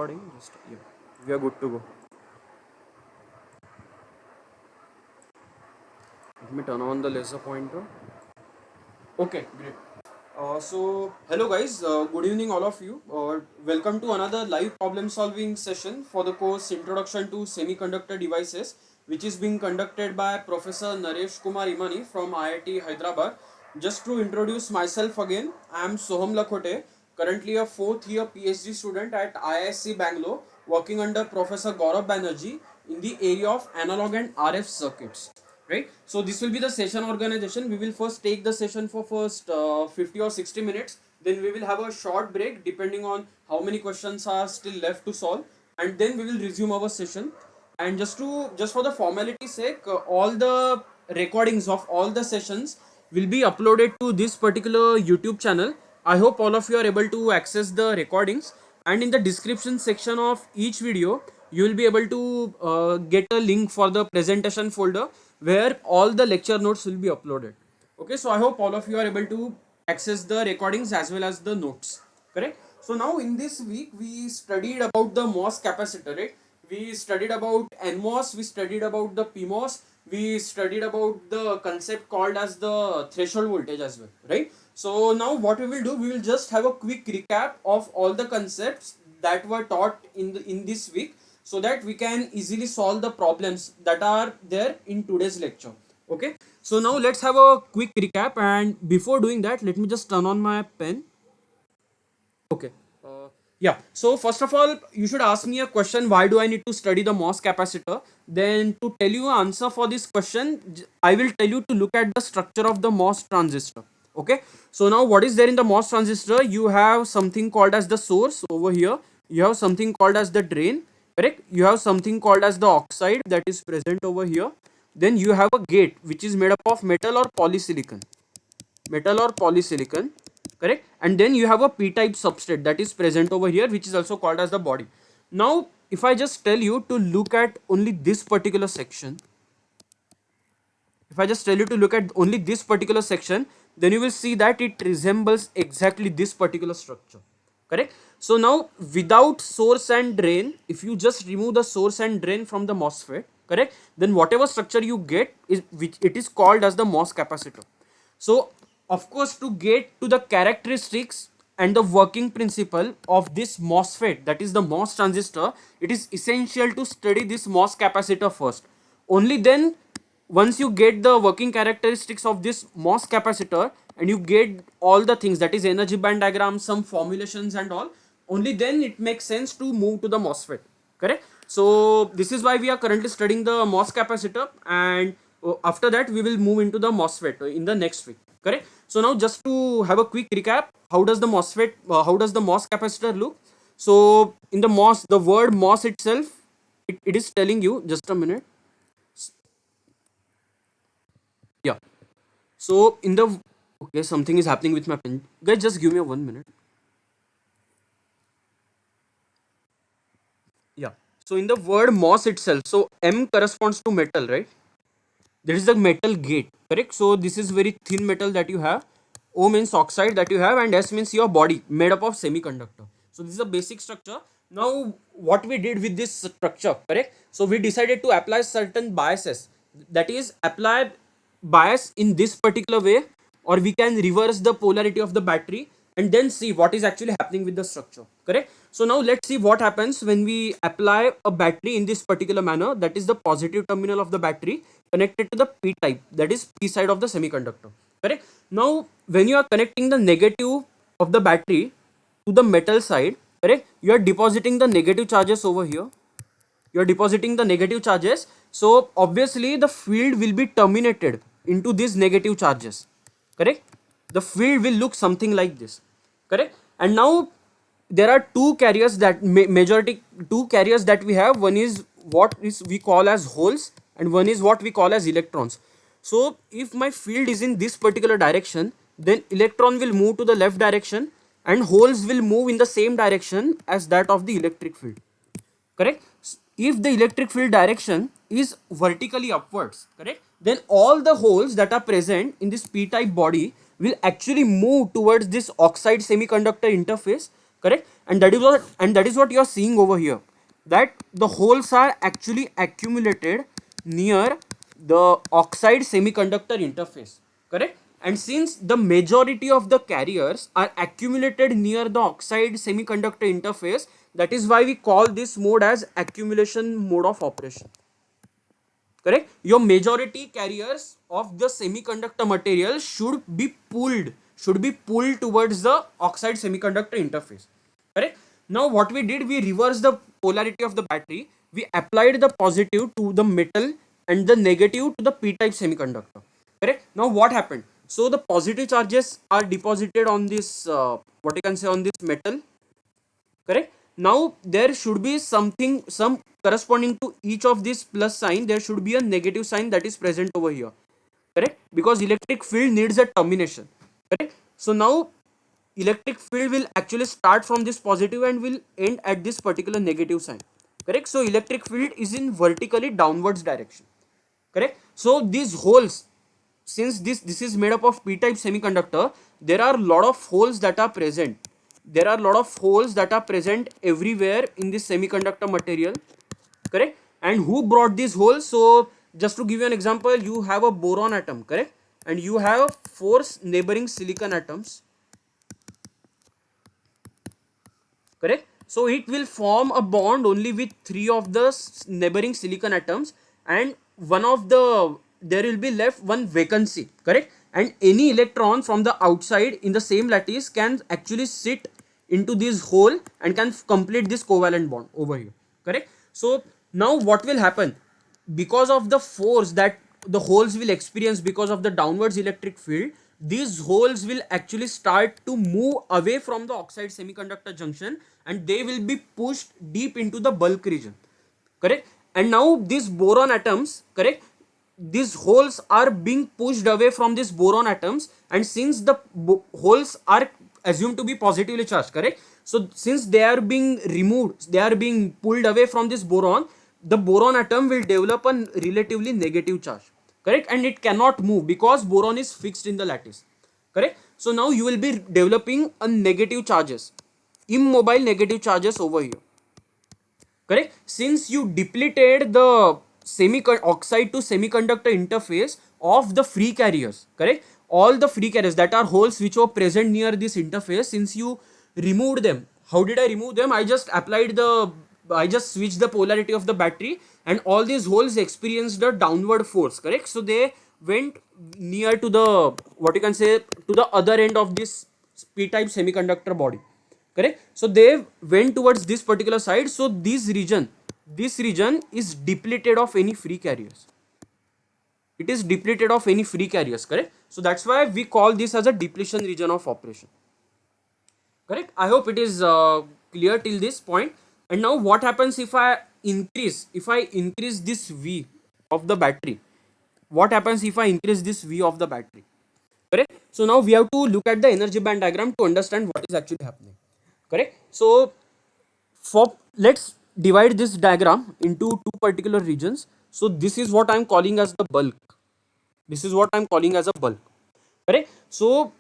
recording? Just yeah, we are good to go. Let me turn on the laser pointer. Okay, great. Hello guys, good evening all of you. Welcome to another live problem solving session for the course Introduction to Semiconductor Devices, which is being conducted by Professor Naresh Kumar Imani from IIT Hyderabad. Just to introduce myself again, I am Soham Lakhote, currently a fourth year PhD student at IISc Bangalore, working under Professor Gaurav Banerjee in the area of analog and RF circuits. Right, so this will be the session organization. We will first take the session for first 50 or 60 minutes, then we will have a short break depending on how many questions are still left to solve, and then we will resume our session. And just for the formality sake, all the recordings of all the sessions will be uploaded to this particular YouTube channel. I hope all of you are able to access the recordings, and in the description section of each video you will be able to get a link for the presentation folder where all the lecture notes will be uploaded. Okay, so I hope all of you are able to access the recordings as well as the notes. Correct. So now in this week we studied about the MOS capacitor, right? We studied about NMOS, we studied about the PMOS, we studied about the concept called as the threshold voltage as well, right? So now what we will do, we will just have a quick recap of all the concepts that were taught in this week, so that we can easily solve the problems that are there in today's lecture. Okay, so now let's have a quick recap, and before doing that let me just turn on my pen. Okay. Yeah. So first of all, you should ask me a question. Why do I need to study the MOS capacitor? Then to tell you an answer for this question, I will tell you to look at the structure of the MOS transistor. Okay. So now what is there in the MOS transistor? You have something called as the source over here. You have something called as the drain. Correct. You have something called as the oxide that is present over here. Then you have a gate which is made up of metal or polysilicon. Correct, and then you have a p-type substrate that is present over here, which is also called as the body. Now if I just tell you to look at only this particular section, if I just tell you to look at only this particular section, then you will see that it resembles exactly this particular structure. Correct. So now without source and drain, if you just remove the source and drain from the MOSFET, correct, then whatever structure you get is which it is called as the MOS capacitor. So of course, to get to the characteristics and the working principle of this MOSFET, that is the MOS transistor, it is essential to study this MOS capacitor first. Only then, once you get the working characteristics of this MOS capacitor and you get all the things, that is energy band diagram, some formulations and all, only then it makes sense to move to the MOSFET. Correct. So this is why we are currently studying the MOS capacitor, and after that we will move into the MOSFET in the next week. Correct. So now just to have a quick recap, how does the MOSFET, how does the MOS capacitor look? So in the MOS, the word MOS itself, it is telling you, just a minute. Yeah. So in the, okay, something is happening with my pen. Guys, just give me a 1 minute. Yeah. So in the word MOS itself, so M corresponds to metal, right? There is the metal gate, correct? So this is very thin metal that you have. O means oxide that you have, and S means your body made up of semiconductor. So this is a basic structure. Now what we did with this structure, correct? So we decided to apply certain biases, that is apply bias in this particular way, or we can reverse the polarity of the battery and then see what is actually happening with the structure. Correct. So now let's see what happens when we apply a battery in this particular manner, that is the positive terminal of the battery connected to the p type, that is p side of the semiconductor. Correct. Now when you are connecting the negative of the battery to the metal side, correct, you are depositing the negative charges over here. You are depositing the negative charges, so obviously the field will be terminated into these negative charges. Correct. The field will look something like this. Correct. And now there are two carriers that majority two carriers that we have. One is what is we call as holes, and one is what we call as electrons. So if my field is in this particular direction, then electron will move to the left direction and holes will move in the same direction as that of the electric field. Correct. If the electric field direction is vertically upwards, correct, then all the holes that are present in this p-type body will actually move towards this oxide semiconductor interface, correct? And that is what you are seeing over here, that the holes are actually accumulated near the oxide semiconductor interface, correct? And since the majority of the carriers are accumulated near the oxide semiconductor interface, that is why we call this mode as accumulation mode of operation, correct? Your majority carriers of the semiconductor material should be pulled towards the oxide semiconductor interface, correct? Now what we did, we reversed the polarity of the battery. We applied the positive to the metal and the negative to the p type semiconductor, correct? Now what happened, so the positive charges are deposited on this what you can say, on this metal, correct? Now there should be some corresponding to each of this plus sign, there should be a negative sign that is present over here, correct? Because electric field needs a termination, correct? So now electric field will actually start from this positive and will end at this particular negative sign, correct? So electric field is in vertically downwards direction, correct? So these holes, since this is made up of p type semiconductor, there are lot of holes that are present, there are lot of holes that are present everywhere in this semiconductor material, correct? And who brought these holes? So just to give you an example, you have a boron atom, correct? And you have four neighboring silicon atoms, correct? So it will form a bond only with three of the neighboring silicon atoms, and one of the, there will be left one vacancy, correct? And any electron from the outside in the same lattice can actually sit into this hole and can complete this covalent bond over here, correct? So now what will happen, because of the force that the holes will experience because of the downwards electric field, these holes will actually start to move away from the oxide semiconductor junction and they will be pushed deep into the bulk region, correct? And now these boron atoms, correct, these holes are being pushed away from these boron atoms, and since the holes are assumed to be positively charged, correct? So since they are being removed, they are being pulled away from this boron, the boron atom will develop a relatively negative charge, correct? And it cannot move because boron is fixed in the lattice, correct? So now you will be developing a negative charges, immobile negative charges over here, correct? Since you depleted the oxide to semiconductor interface of the free carriers, correct? All the free carriers that are holes which were present near this interface, since you removed them, how did I remove them? I just switched the polarity of the battery, and all these holes experienced a downward force, correct? So they went near to the, what you can say, to the other end of this p type semiconductor body, correct? So they went towards this particular side, so this region is depleted of any free carriers, it is depleted of any free carriers, correct? So that's why we call this as a depletion region of operation, correct? I hope it is clear till this point. And now what happens if I increase this v of the battery, what happens if I increase this v of the battery, correct? So now we have to look at the energy band diagram to understand what is actually happening, correct? So for, let's divide this diagram into two particular regions. So this is what I'm calling as the bulk, this is what I'm calling as a bulk, correct? So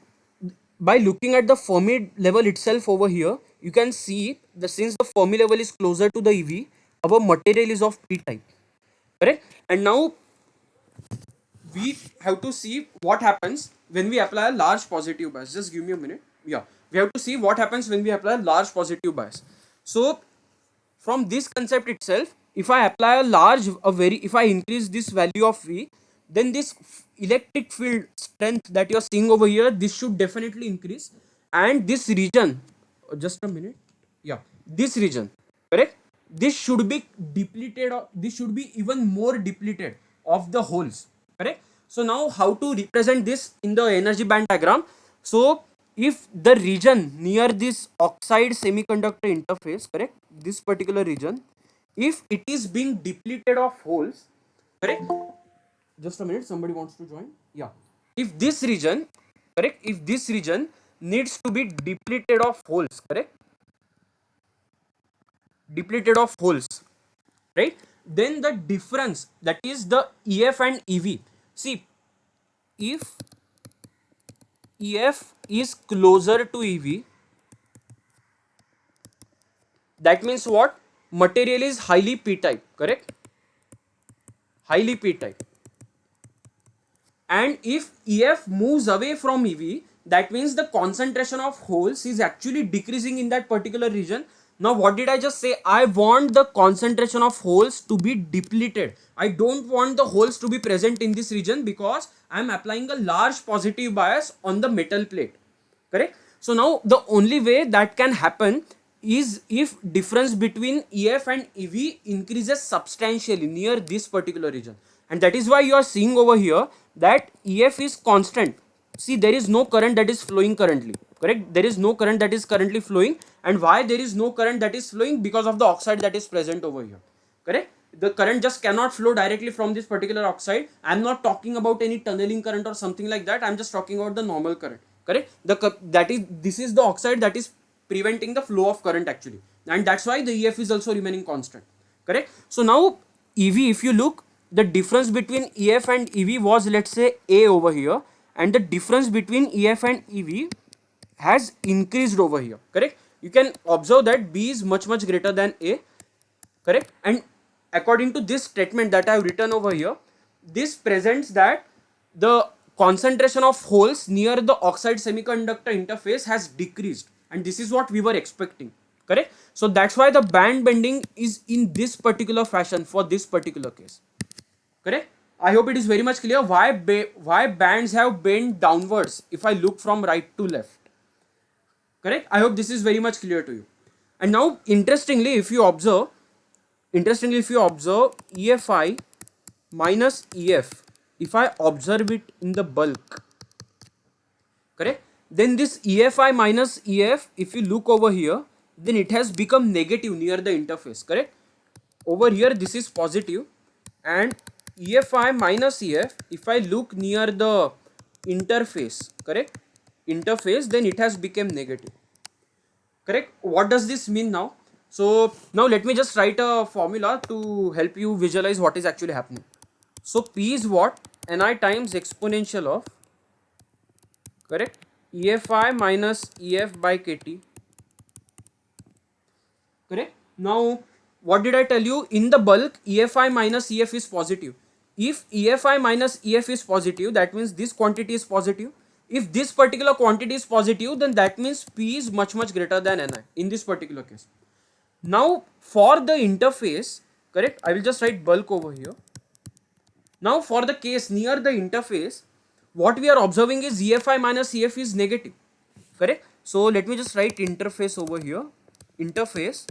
by looking at the Fermi level itself over here, you can see that since the Fermi level is closer to the ev, our material is of p type, correct? And now we have to see what happens when we apply a large positive bias. Just give me a minute. Yeah, we have to see what happens when we apply a large positive bias. So from this concept itself, if I apply if I increase this value of v, then this electric field strength that you are seeing over here, this should definitely increase, and this region, just a minute, yeah, this region, correct, this should be depleted, or this should be even more depleted of the holes, correct? So now how to represent this in the energy band diagram? So if the region near this oxide semiconductor interface, correct, this particular region, if it is being depleted of holes, correct, just a minute, somebody wants to join, yeah, if this region, correct, if this region needs to be depleted of holes, correct, depleted of holes, right, then the difference, that is the ef and ev, see, if ef is closer to ev, That means what? Material is highly p-type, correct? Highly p-type. And if EF moves away from EV, that means the concentration of holes is actually decreasing in that particular region. Now what did I just say? I want the concentration of holes to be depleted. I don't want the holes to be present in this region because I am applying a large positive bias on the metal plate, correct? So now the only way that can happen is if difference between EF and EV increases substantially near this particular region, and that is why you are seeing over here that EF is constant. See, there is no current that is flowing currently, correct? There is no current that is currently flowing. And why there is no current that is flowing? Because of the oxide that is present over here, correct? The current just cannot flow directly from this particular oxide. I am not talking about any tunneling current or something like that. I am just talking about the normal current, correct? This is the oxide that is preventing the flow of current actually, and that's why the EF is also remaining constant, correct? So now EV, if you look, the difference between EF and EV was, let's say, A over here, and the difference between EF and EV has increased over here, correct? You can observe that B is much greater than A, correct? And according to this statement that I have written over here, this presents that the concentration of holes near the oxide semiconductor interface has decreased, and this is what we were expecting, correct? So that's why the band bending is in this particular fashion for this particular case, correct? I hope it is very much clear why bands have bent downwards if I look from right to left, correct? I hope this is very much clear to you. And now interestingly if you observe EFI minus EF, if I observe it in the bulk, correct, then this EFI minus EF, if you look over here, then it has become negative near the interface, correct? Over here this is positive, and EFI minus EF, if I look near the interface, correct, interface, then it has become negative, correct? What does this mean now? So now let me just write a formula to help you visualize what is actually happening. So P is what? Ni times exponential of, correct, EFI minus EF by KT, correct? Now what did I tell you? In the bulk, EFI minus EF is positive. If EFI minus EF is positive, that means this quantity is positive. If this particular quantity is positive, then that means P is much greater than Ni in this particular case. Now for the interface, correct, I will just write bulk over here. Now for the case near the interface, what we are observing is EFI minus EF is negative, correct? So let me just write interface over here, interface,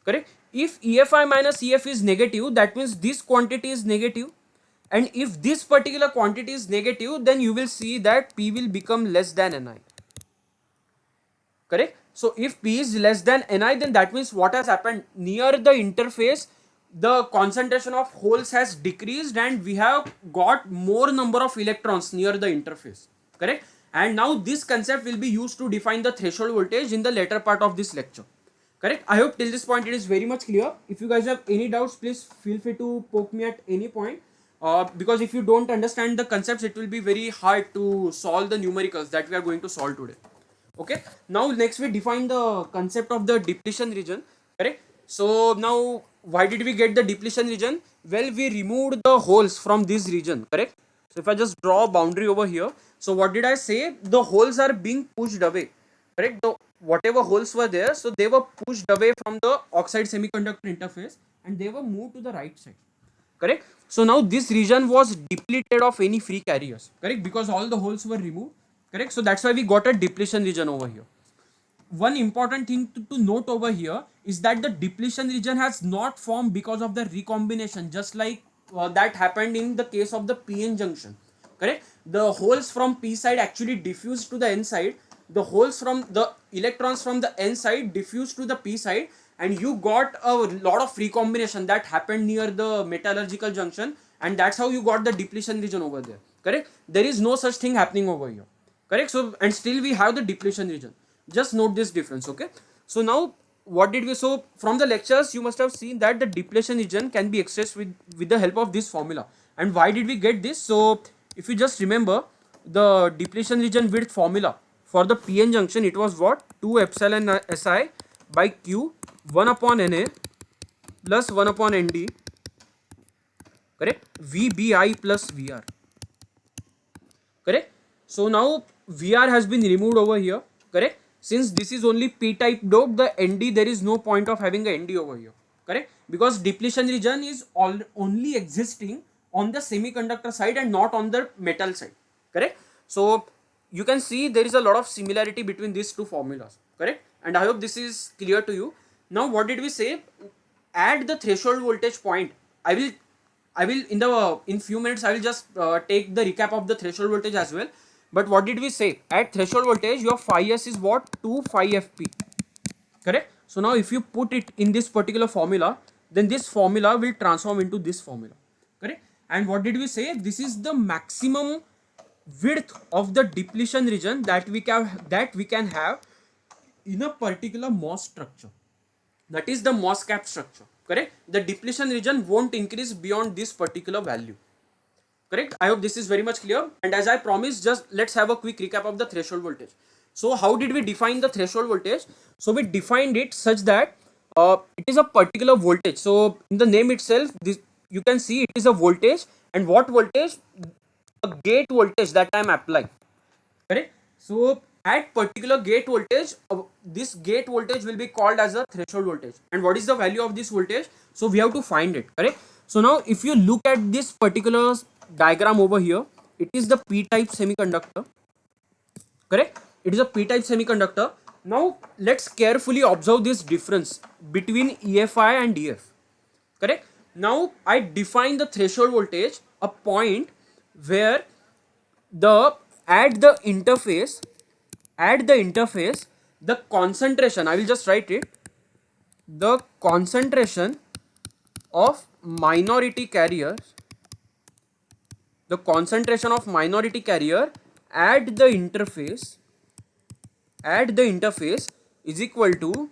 correct? If EFI minus EF is negative, that means this quantity is negative, and if this particular quantity is negative, then you will see that P will become less than Ni, correct? So if P is less than Ni, then that means what has happened? Near the interface, the concentration of holes has decreased and we have got more number of electrons near the interface, correct? And now this concept will be used to define the threshold voltage in the later part of this lecture, correct? I hope till this point it is very much clear. If you guys have any doubts, please feel free to poke me at any point, because if you don't understand the concepts, it will be very hard to solve the numericals that we are going to solve today. Okay, now next we define the concept of the depletion region, correct? So now why did we get the depletion region? Well, we removed the holes from this region, correct? So if I just draw a boundary over here, so what did I say? The holes are being pushed away, correct? The whatever holes were there, so they were pushed away from the oxide semiconductor interface and they were moved to the right side, correct? So now this region was depleted of any free carriers, correct, because all the holes were removed, correct? So that's why we got a depletion region over here. One important thing to note over here is that the depletion region has not formed because of the recombination, just like that happened in the case of the PN junction, correct? The holes from P side actually diffused to the N side, the holes from the electrons from the N side diffused to the P side, and you got a lot of recombination that happened near the metallurgical junction, and that's how you got the depletion region over there, correct? There is no such thing happening over here, correct? So and still we have the depletion region. Just note this difference, okay? So now what did we, so from the lectures you must have seen that the depletion region can be expressed with the help of this formula. And why did we get this? So if you just remember the depletion region width formula for the PN junction, it was what? 2 epsilon Si by Q 1 upon Na plus 1 upon Nd, correct, Vbi plus Vr, correct. So now Vr has been removed over here, correct. Since this is only p type dope, the Nd, there is no point of having a Nd over here, correct, because depletion region is only existing on the semiconductor side and not on the metal side, correct. So you can see there is a lot of similarity between these two formulas, correct, and I hope this is clear to you. Now what did we say? At the threshold voltage point, I will in few minutes I will just take the recap of the threshold voltage as well. But what did we say? At threshold voltage, your phi s is what? 2 phi fp, correct. So now if you put it in this particular formula, then this formula will transform into this formula, correct. And what did we say? This is the maximum width of the depletion region that we can have in a particular MOS structure, that is the MOS cap structure, correct. The depletion region won't increase beyond this particular value, correct. I hope this is very much clear. And as I promised, just let's have a quick recap of the threshold voltage. So how did we define the threshold voltage? So we defined it such that it is a particular voltage. So in the name itself, this you can see it is a voltage. And what voltage? A gate voltage that I am applying, correct. So at particular gate voltage, this gate voltage will be called as a threshold voltage. And what is the value of this voltage? So we have to find it, correct. So now if you look at this particular diagram over here, it is the p type semiconductor, correct. It is a p type semiconductor. Now let's carefully observe this difference between EFI and EF, correct. Now I define the threshold voltage, a point where the at the interface the concentration, I will just write it, the concentration of minority carriers, the concentration of minority carrier at the interface is equal to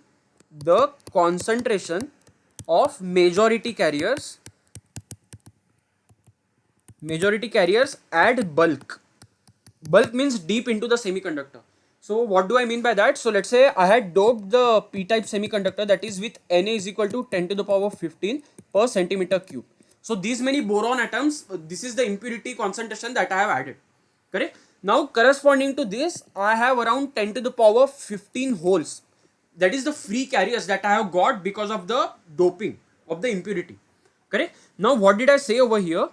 the concentration of majority carriers at bulk. Bulk means deep into the semiconductor. So what do I mean by that? So let's say I had doped the p-type semiconductor, that is with Na is equal to 10 to the power 15 per centimeter cube. So these many boron atoms, this is the impurity concentration that I have added, correct. Now corresponding to this, I have around 10 to the power 15 holes, that is the free carriers that I have got because of the doping of the impurity, correct. Now what did I say over here?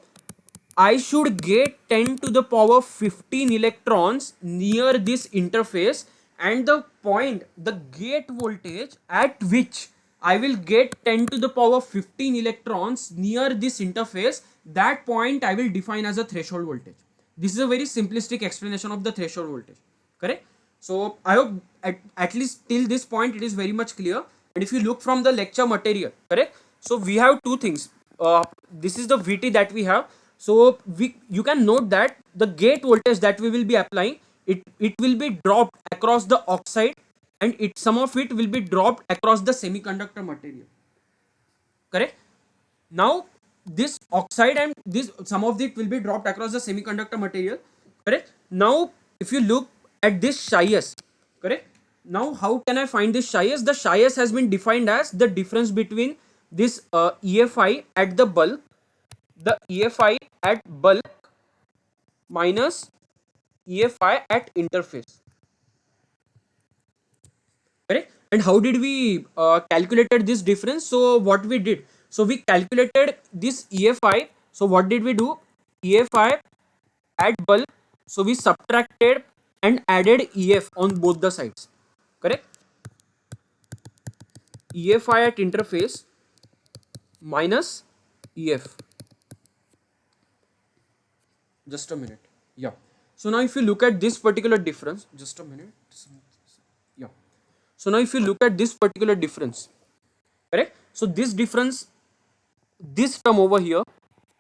I should get 10 to the power 15 electrons near this interface, and the point, the gate voltage at which I will get 10 to the power 15 electrons near this interface, that point I will define as a threshold voltage. This is a very simplistic explanation of the threshold voltage, correct. So I hope at least till this point it is very much clear. And if you look from the lecture material, correct, so we have two things. This is the VT that we have. So you can note that the gate voltage that we will be applying, it will be dropped across the oxide, and some of it will be dropped across the semiconductor material, correct. Now this oxide and this some of it will be dropped across the semiconductor material, correct. Now if you look at this psi s, correct. Now how can I find this psi s? The psi s has been defined as the difference between this EFI at the bulk, the EFI at bulk minus EFI at interface, correct. And how did we calculated this difference? So what we did, so we calculated this EFI. So what did we do? EFI at bulk, so we subtracted and added EF on both the sides, correct. EFI at interface minus EF. Just a minute. Yeah. So now if you look at this particular difference, just a minute. Yeah. So now if you look at this particular difference, correct. So this difference, this term over here,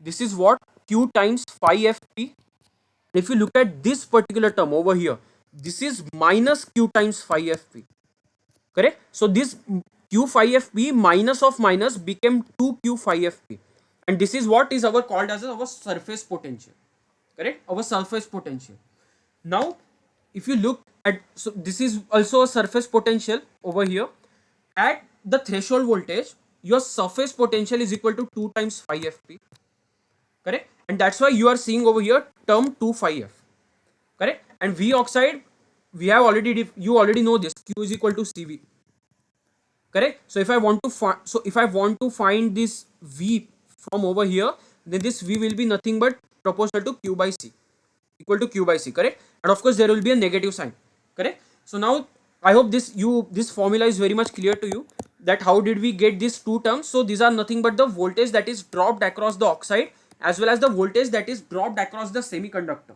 this is what? Q times phi fp. If you look at this particular term over here, this is minus Q times phi fp, correct. So this Q phi fp minus of minus became 2Q phi fp, and this is what is our called as our surface potential, correct, our surface potential. Now if you look at, so this is also a surface potential over here. At the threshold voltage, your surface potential is equal to 2 times phi fp, correct? And that's why you are seeing over here term 2 phi f, correct? And V oxide, we have already you already know this, Q is equal to CV, correct? So if I want to find this V from over here, then this V will be nothing but proportional to Q by C, equal to Q by C, correct? And of course there will be a negative sign, correct? So now I hope this formula is very much clear to you, that how did we get these two terms. So these are nothing but the voltage that is dropped across the oxide as well as the voltage that is dropped across the semiconductor,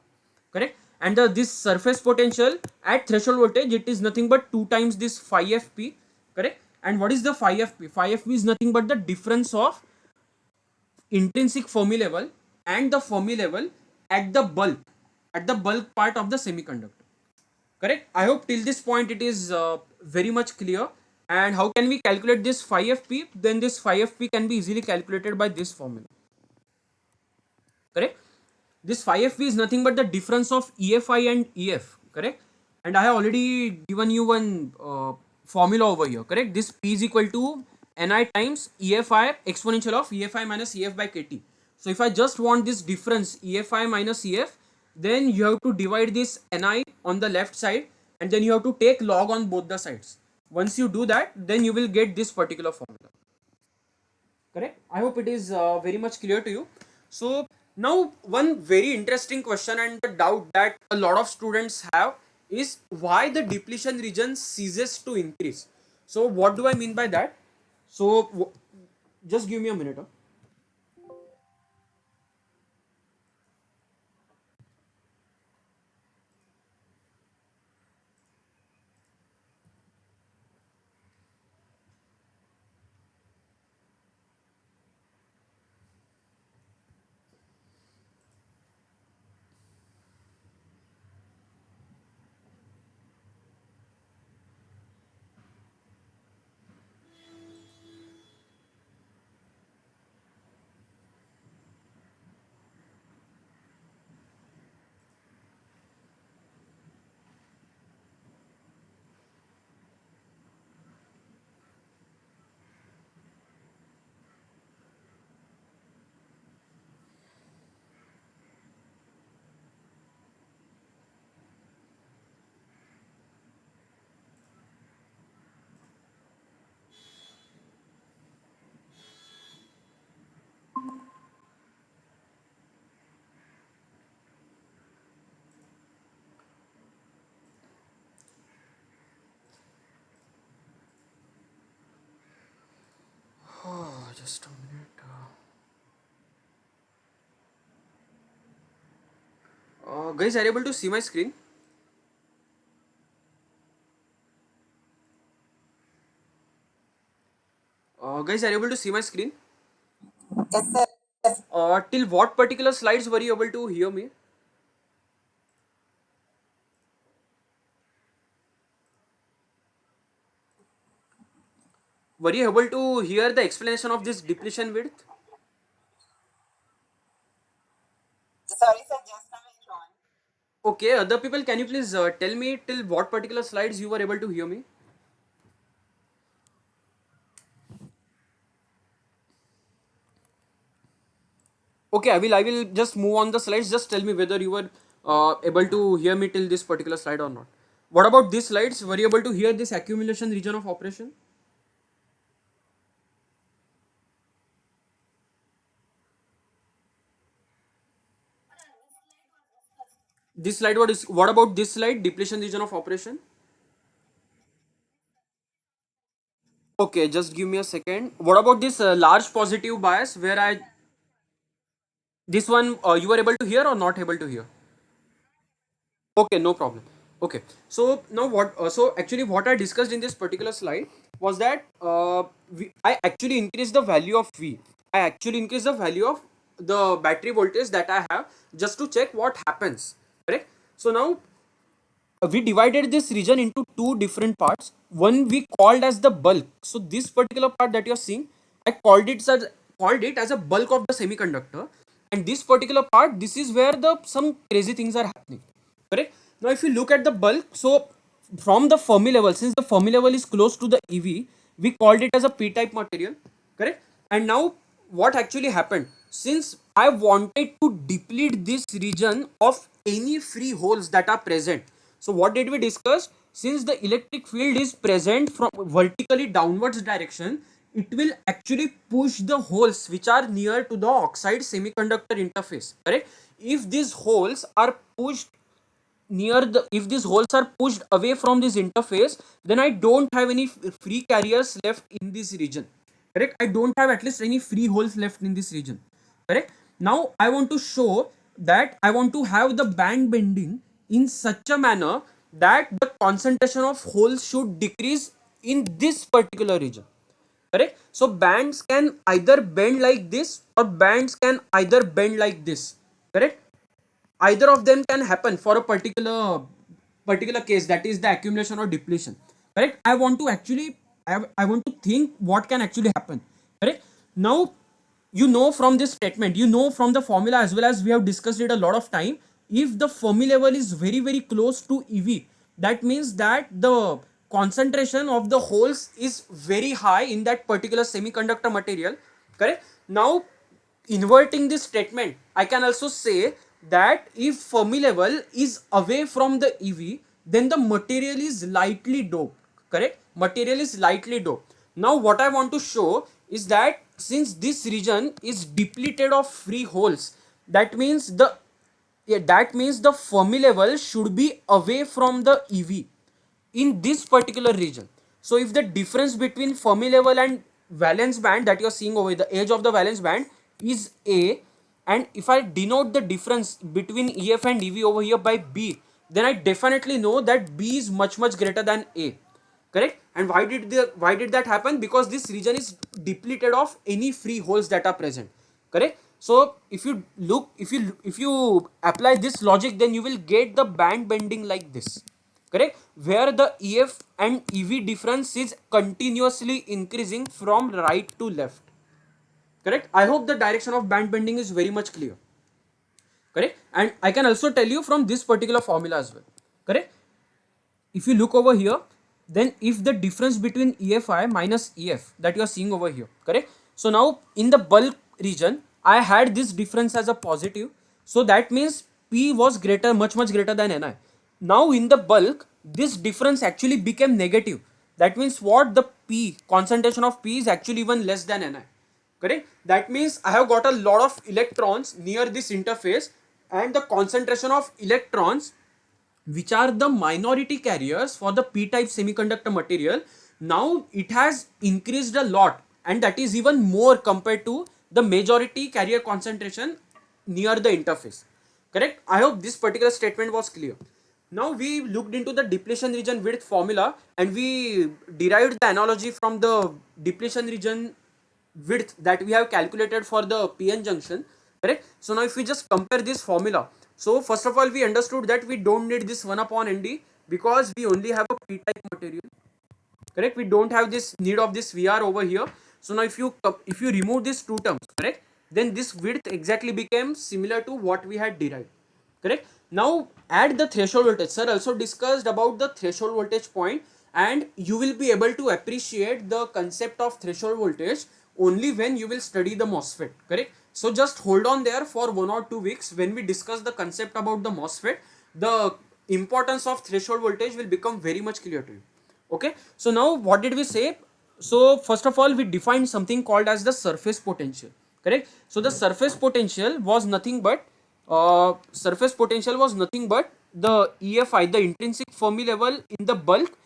correct? And this surface potential at threshold voltage, it is nothing but 2 times this phi fp, correct? And what is the phi fp? Phi fp is nothing but the difference of intrinsic Fermi level and the Fermi level at the bulk part of the semiconductor, correct? I hope till this point it is very much clear. And how can we calculate this phi fp? Then this phi fp can be easily calculated by this formula, correct? This phi fp is nothing but the difference of EFI and EF, correct? And I have already given you one formula over here, correct? This P is equal to Ni times EFI exponential of EFI minus EF by KT. So if I just want this difference EFI minus EF, then you have to divide this Ni on the left side and then you have to take log on both the sides. Once you do that, then you will get this particular formula, correct? I hope it is very much clear to you. So now one very interesting question and the doubt that a lot of students have is why the depletion region ceases to increase. So what do I mean by that? So just give me a minute. Oh, just a minute. Guys, are you able to see my screen? Guys, are you able to see my screen? Yes, sir. Till what particular slides were you able to hear me? Were you able to hear the explanation of this depletion width? Sorry, sir. Just now I joined. Okay, other people, can you please tell me till what particular slides you were able to hear me? Okay, I will just move on the slides. Just tell me whether you were able to hear me till this particular slide or not. What about these slides? Were you able to hear this accumulation region of operation? This slide, what about this slide? Depletion region of operation. Okay, just give me a second. What about this large positive bias where this one you were able to hear or not able to hear? Okay, no problem. Okay, so now so actually what I discussed in this particular slide was that I actually increase the value of V. I actually increase the value of the battery voltage that I have just to check what happens. Correct. So now we divided this region into two different parts. One we called as the bulk. So this particular part that you're seeing, I called it as a bulk of the semiconductor. And this particular part, this is where the some crazy things are happening. Correct? Now if you look at the bulk, so from the Fermi level, since the Fermi level is close to the EV, we called it as a p-type material, correct? And now what actually happened, since I wanted to deplete this region of any free holes that are present, so what did we discuss? Since the electric field is present from vertically downwards direction, it will actually push the holes which are near to the oxide semiconductor interface, correct? If these holes are pushed near the if these holes are pushed away from this interface, then I don't have any free carriers left in this region, correct? I don't have at least any free holes left in this region, correct? Now I want to show that I want to have the band bending in such a manner that the concentration of holes should decrease in this particular region, correct? So bands can either bend like this or bands can either bend like this, correct? Either of them can happen for a particular case, that is the accumulation or depletion, correct? I want to actually I want to think what can actually happen, correct? Now you know from this statement, you know from the formula as well as we have discussed it a lot of time, if the Fermi level is very very close to ev, that means that the concentration of the holes is very high in that particular semiconductor material, correct? Now inverting this statement, I can also say that if Fermi level is away from the EV, then the material is lightly doped, correct? Material is lightly doped. Now what I want to show is that since this region is depleted of free holes, that means the Fermi level should be away from the EV in this particular region. So if the difference between Fermi level and valence band that you are seeing over the edge of the valence band is A, and if I denote the difference between EF and EV over here by B, then I definitely know that B is much much greater than A, correct? And why did that happen? Because this region is depleted of any free holes that are present, correct? So if you look, if you apply this logic, then you will get the band bending like this, correct? Where the EF and EV difference is continuously increasing from right to left, correct? I hope the direction of band bending is very much clear, correct? And I can also tell you from this particular formula as well, correct? If you look over here, then if the difference between EFI minus EF that you are seeing over here, correct? So now in the bulk region, I had this difference as a positive, so that means P was greater, much much greater than Ni. Now in the bulk, this difference actually became negative. That means what? The P concentration of P is actually even less than Ni, correct? That means I have got a lot of electrons near this interface, and the concentration of electrons which are the minority carriers for the p-type semiconductor material, now it has increased a lot, and that is even more compared to the majority carrier concentration near the interface, correct? I hope this particular statement was clear. Now we looked into the depletion region width formula, and we derived the analogy from the depletion region width that we have calculated for the PN junction, correct? So now if we just compare this formula, so first of all we understood that we don't need this 1 upon ND because we only have a p-type material, correct? We don't have this need of this Vr over here. So now if you remove these two terms, correct, then this width exactly became similar to what we had derived, correct? Now add the threshold voltage. Sir also discussed about the threshold voltage point, and you will be able to appreciate the concept of threshold voltage only when you will study the MOSFET, correct? So just hold on there for 1 or 2 weeks. When we discuss the concept about the MOSFET, the importance of threshold voltage will become very much clear to you, okay? So now what did we say? So first of all we defined something called as the surface potential, correct? So the surface potential was nothing but the EFI, the intrinsic Fermi level in the bulk.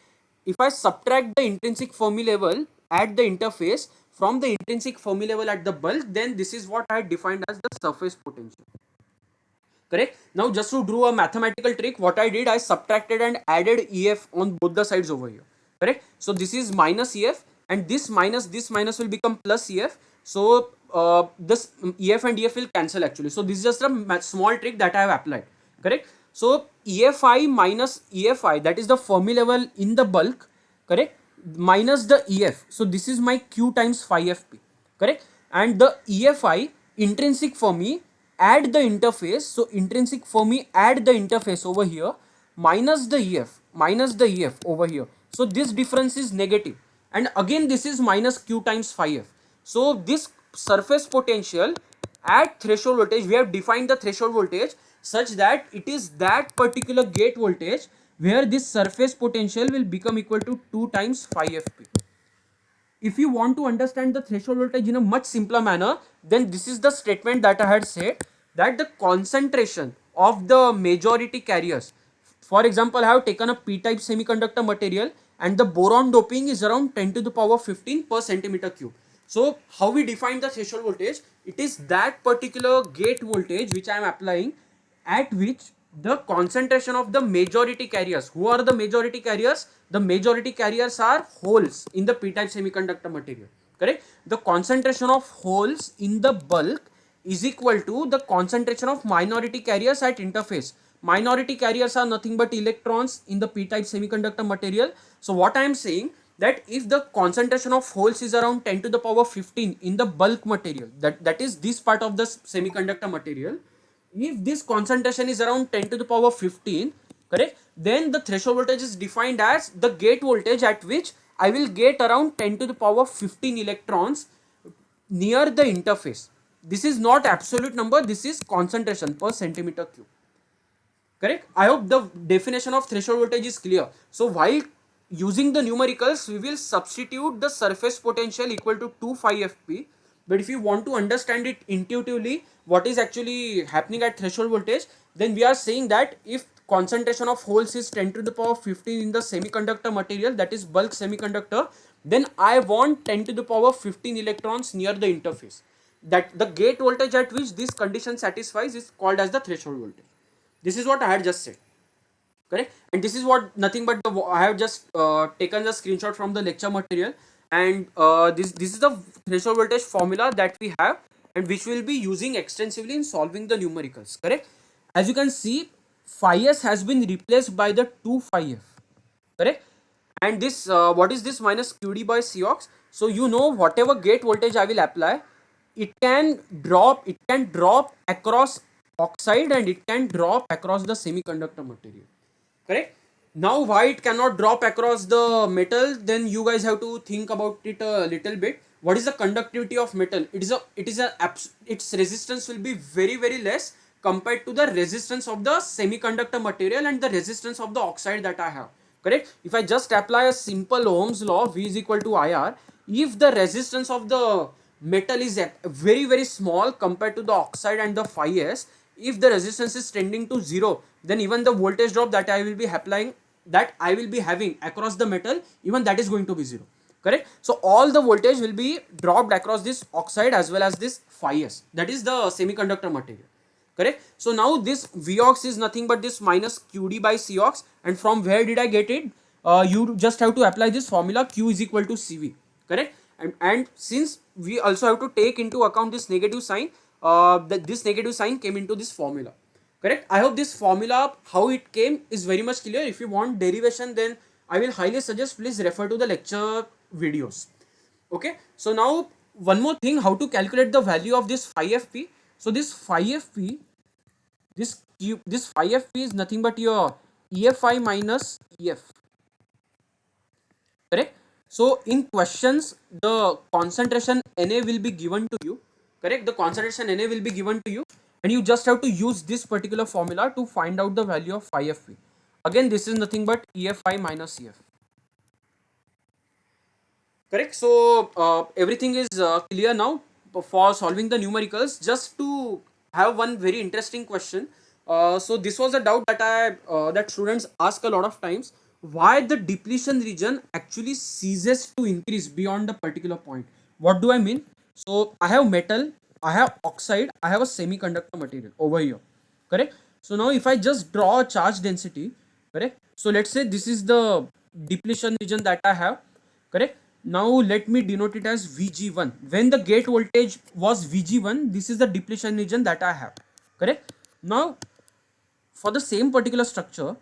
If I subtract the intrinsic Fermi level at the interface from the intrinsic Fermi level at the bulk, then this is what I defined as the surface potential, correct? Now just to do a mathematical trick, what I did, I subtracted and added EF on both the sides over here, correct? So this is minus EF, and this minus will become plus EF. So this EF and EF will cancel actually. So this is just a small trick that I have applied, correct? So EFI minus EFI, that is the Fermi level in the bulk, correct, minus the EF. So this is my Q times phi FP, correct? And the EFI intrinsic Fermi add the interface, so intrinsic Fermi add the interface over here minus the EF over here. So this difference is negative, and again this is minus q times phi f. So this surface potential at threshold voltage, we have defined the threshold voltage such that it is that particular gate voltage where this surface potential will become equal to 2 times phi fp. If you want to understand the threshold voltage in a much simpler manner, then this is the statement that I had said, that the concentration of the majority carriers, for example, I have taken a p-type semiconductor material and the boron doping is around 10 to the power 15 per centimeter cube. So how we define the threshold voltage? It is that particular gate voltage which I am applying, at which the concentration of the majority carriers. Who are the majority carriers? The majority carriers are holes in the p-type semiconductor material. Correct? The concentration of holes in the bulk is equal to the concentration of minority carriers at interface. Minority carriers are nothing but electrons in the p-type semiconductor material. So what I am saying, that if the concentration of holes is around 10 to the power 15 in the bulk material, that is this part of the semiconductor material, if this concentration is around 10 to the power 15, correct, then the threshold voltage is defined as the gate voltage at which I will get around 10 to the power 15 electrons near the interface. This is not absolute number, this is concentration per centimeter cube. Correct? I hope the definition of threshold voltage is clear. So while using the numericals, we will substitute the surface potential equal to 2 phi fp. But if you want to understand it intuitively, what is actually happening at threshold voltage, then we are saying that if concentration of holes is 10 to the power 15 in the semiconductor material, that is bulk semiconductor, then I want 10 to the power 15 electrons near the interface. That the gate voltage at which this condition satisfies is called as the threshold voltage. This is what I had just said, correct? And this is what nothing but I have just taken the screenshot from the lecture material, and this is the threshold voltage formula that we have and which we will be using extensively in solving the numericals, correct? As you can see, phi s has been replaced by the 2 phi f, correct? And this what is this minus qd by cox? So you know whatever gate voltage I will apply, it can drop across oxide and it can drop across the semiconductor material, correct? Now why it cannot drop across the metal, then you guys have to think about it a little bit. What is the conductivity of metal? Its resistance will be very less compared to the resistance of the semiconductor material and the resistance of the oxide that I have, correct? If I just apply a simple Ohm's law, V is equal to IR, if the resistance of the metal is very small compared to the oxide and the phi s, if the resistance is tending to 0, then even the voltage drop that I will be applying, that I will be having across the metal, even that is going to be 0, correct? So all the voltage will be dropped across this oxide as well as this phi s, that is the semiconductor material, correct? So now this Vox is nothing but this minus qd by cox, and from where did I get it? You just have to apply this formula, q is equal to cv, correct? And since we also have to take into account this negative sign, this negative sign came into this formula, correct? I hope this formula, how it came, is very much clear. If you want derivation, then I will highly suggest please refer to the lecture videos. Okay, so now one more thing, how to calculate the value of this phi fp. So this phi fp, this phi fp is nothing but your EFI minus EF, correct? So in questions, the concentration Na will be given to you, correct? The concentration Na will be given to you, and you just have to use this particular formula to find out the value of phi fp. Again, this is nothing but EFI minus EF, correct? So everything is clear now for solving the numericals. Just to have one very interesting question, so this was a doubt that that students ask a lot of times, why the depletion region actually ceases to increase beyond a particular point. What do I mean? So I have metal, I have oxide, I have a semiconductor material over here, correct? So now if I just draw a charge density, correct, so let's say this is the depletion region that I have, correct? Now let me denote it as Vg1. When the gate voltage was Vg1, this is the depletion region that I have, correct? Now for the same particular structure,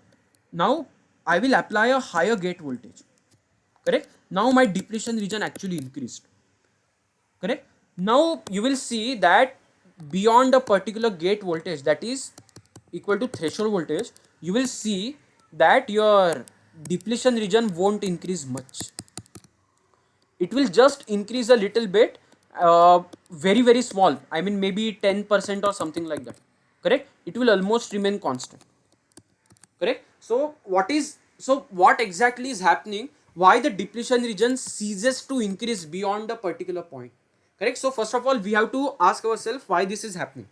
now I will apply a higher gate voltage, correct? Now my depletion region actually increased, correct? Now you will see that beyond a particular gate voltage that is equal to threshold voltage, you will see that your depletion region won't increase much, It will just increase a little bit, very very small, I mean maybe 10% or something like that, correct? It will almost remain constant, correct? So what exactly is happening, why the depletion region ceases to increase beyond a particular point, correct? So first of all we have to ask ourselves why this is happening,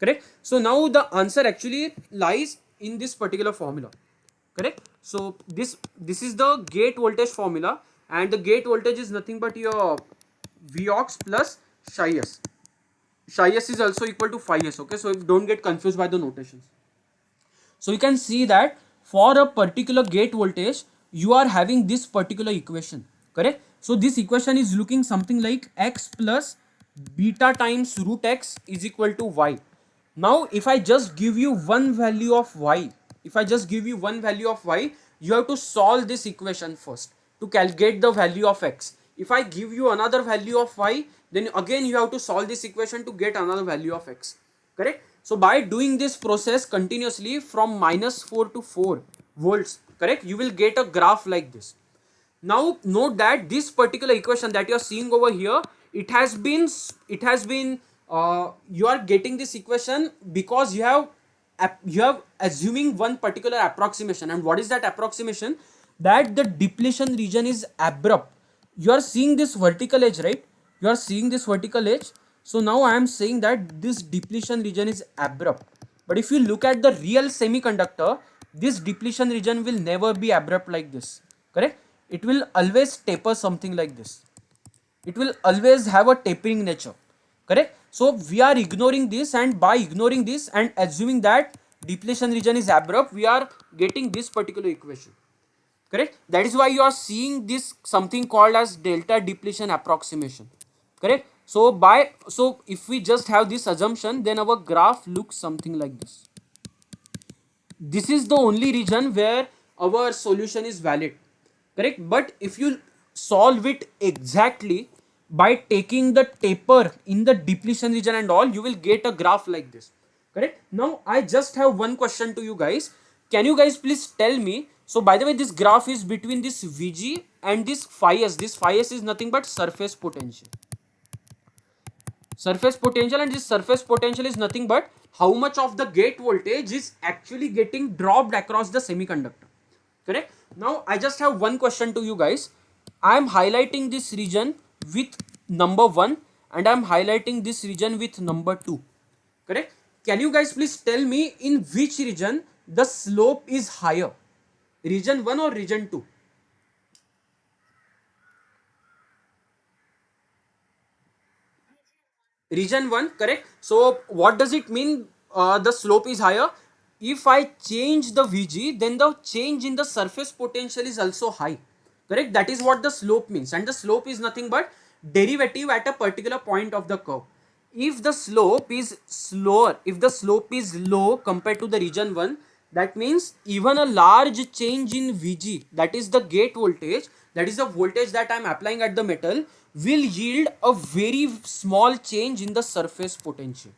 correct? So now the answer actually lies in this particular formula, correct? So this is the gate voltage formula, and the gate voltage is nothing but your Vox plus psi s. Psi s is also equal to phi s, okay? So don't get confused by the notations. So you can see that for a particular gate voltage, you are having this particular equation, correct? So this equation is looking something like x plus beta times root x is equal to y. Now, if I just give you one value of y, if I just give you one value of y, you have to solve this equation first to calculate the value of x. If I give you another value of y, then again you have to solve this equation to get another value of x, correct? So by doing this process continuously from -4 to 4 volts, correct, you will get a graph like this. Now note that this particular equation that you are seeing over here, it has been you are getting this equation because you have assuming one particular approximation. And what is that approximation? That the depletion region is abrupt. You are seeing this vertical edge, right? You are seeing this vertical edge. So now I am saying that this depletion region is abrupt. But if you look at the real semiconductor, this depletion region will never be abrupt like this, correct? It will always taper something like this. It will always have a tapering nature, correct? So we are ignoring this, and by ignoring this and assuming that depletion region is abrupt, we are getting this particular equation, correct? That is why you are seeing this something called as delta depletion approximation, correct? So if we just have this assumption, then our graph looks something like this. This is the only region where our solution is valid, correct? But if you solve it exactly by taking the taper in the depletion region and all, you will get a graph like this, correct? Now I just have one question to you guys. Can you guys please tell me, so by the way, this graph is between this Vg and this phi s. This phi s is nothing but surface potential, and this surface potential is nothing but how much of the gate voltage is actually getting dropped across the semiconductor, correct? Now I just have one question to you guys. I am highlighting this region with number 1, and I am highlighting this region with number 2, correct? Can you guys please tell me in which region the slope is higher, region 1 or region 2? Region 1, correct? So what does it mean, the slope is higher? If I change the Vg, then the change in the surface potential is also high, correct? That is what the slope means, and the slope is nothing but derivative at a particular point of the curve. If the slope is slower, if the slope is low compared to the region 1, that means even a large change in Vg, that is the gate voltage, that is the voltage that I am applying at the metal, will yield a very small change in the surface potential,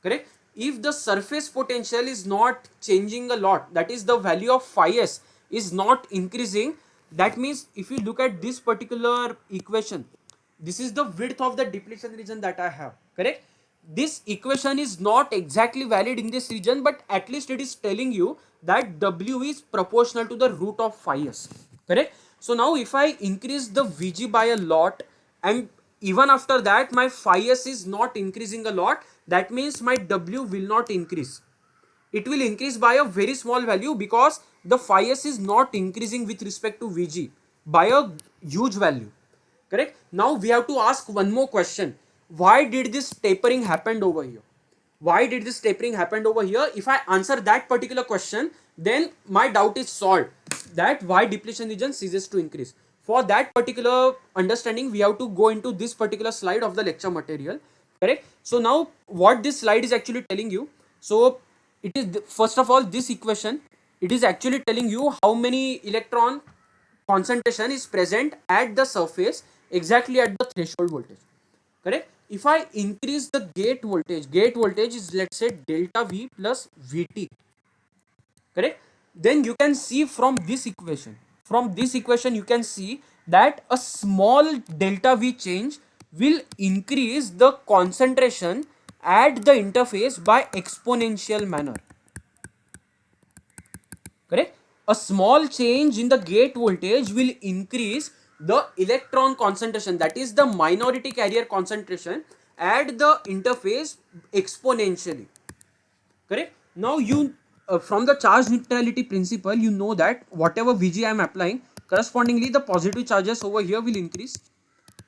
correct? If the surface potential is not changing a lot, that is the value of phi s is not increasing, that means if you look at this particular equation, this is the width of the depletion region that I have, correct? This equation is not exactly valid in this region, but at least it is telling you that W is proportional to the root of phi s, correct? So now if I increase the Vg by a lot, and even after that my phi s is not increasing a lot, that means my W will not increase. It will increase by a very small value because the phi s is not increasing with respect to Vg by a huge value, correct? Now we have to ask one more question. Why did this tapering happen over here? Why did this tapering happen over here? If I answer that particular question, then my doubt is solved, that why depletion region ceases to increase. For that particular understanding, we have to go into this particular slide of the lecture material, correct? So now what this slide is actually telling you, so it is first of all this equation, it is actually telling you how many electron concentration is present at the surface exactly at the threshold voltage, correct? If I increase the gate voltage is, let's say, delta V plus Vt, correct? Then you can see from this equation, you can see that a small delta V change will increase the concentration at the interface by exponential manner. Correct? A small change in the gate voltage will increase the electron concentration, that is the minority carrier concentration at the interface exponentially. Correct? Now you from the charge neutrality principle, you know that whatever Vg I am applying, correspondingly the positive charges over here will increase.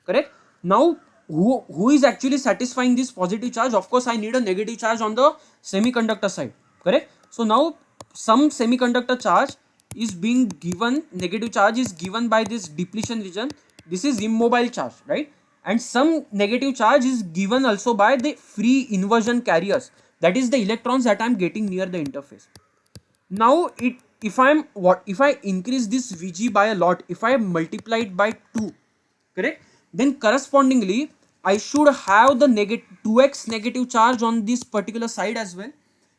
Correct? Now who is actually satisfying this positive charge? Of course I need a negative charge on the semiconductor side. Correct? So now some semiconductor charge is being given, negative charge is given by this depletion region. This is immobile charge, right? And some negative charge is given also by the free inversion carriers, that is the electrons that I am getting near the interface. Now it, if I increase this Vg by a lot, if I multiply it by 2, correct, then correspondingly I should have the negative 2x negative charge on this particular side as well.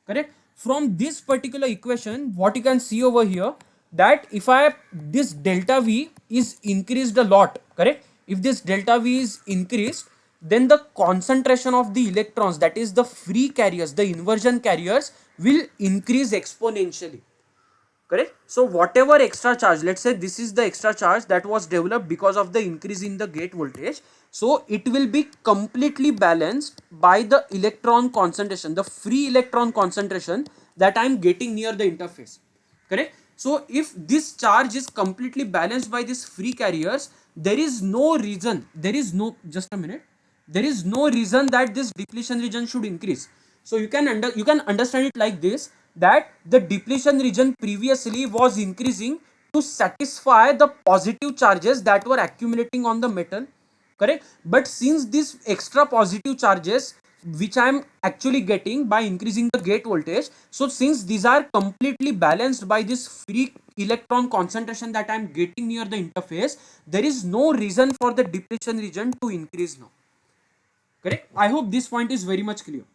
Correct? From this particular equation, what you can see over here, that if I this delta V is increased a lot, correct, if this delta V is increased, then the concentration of the electrons, that is the free carriers, the inversion carriers, will increase exponentially. Correct? So whatever extra charge, let's say this is the extra charge that was developed because of the increase in the gate voltage, so it will be completely balanced by the electron concentration, the free electron concentration that I am getting near the interface. Correct? So if this charge is completely balanced by these free carriers, there is no reason, there is no, just a minute, there is no reason that this depletion region should increase. So you can understand it like this, that the depletion region previously was increasing to satisfy the positive charges that were accumulating on the metal. Correct? But since these extra positive charges which I am actually getting by increasing the gate voltage, so since these are completely balanced by this free electron concentration that I am getting near the interface, there is no reason for the depletion region to increase now. Correct? I hope this point is very much clear.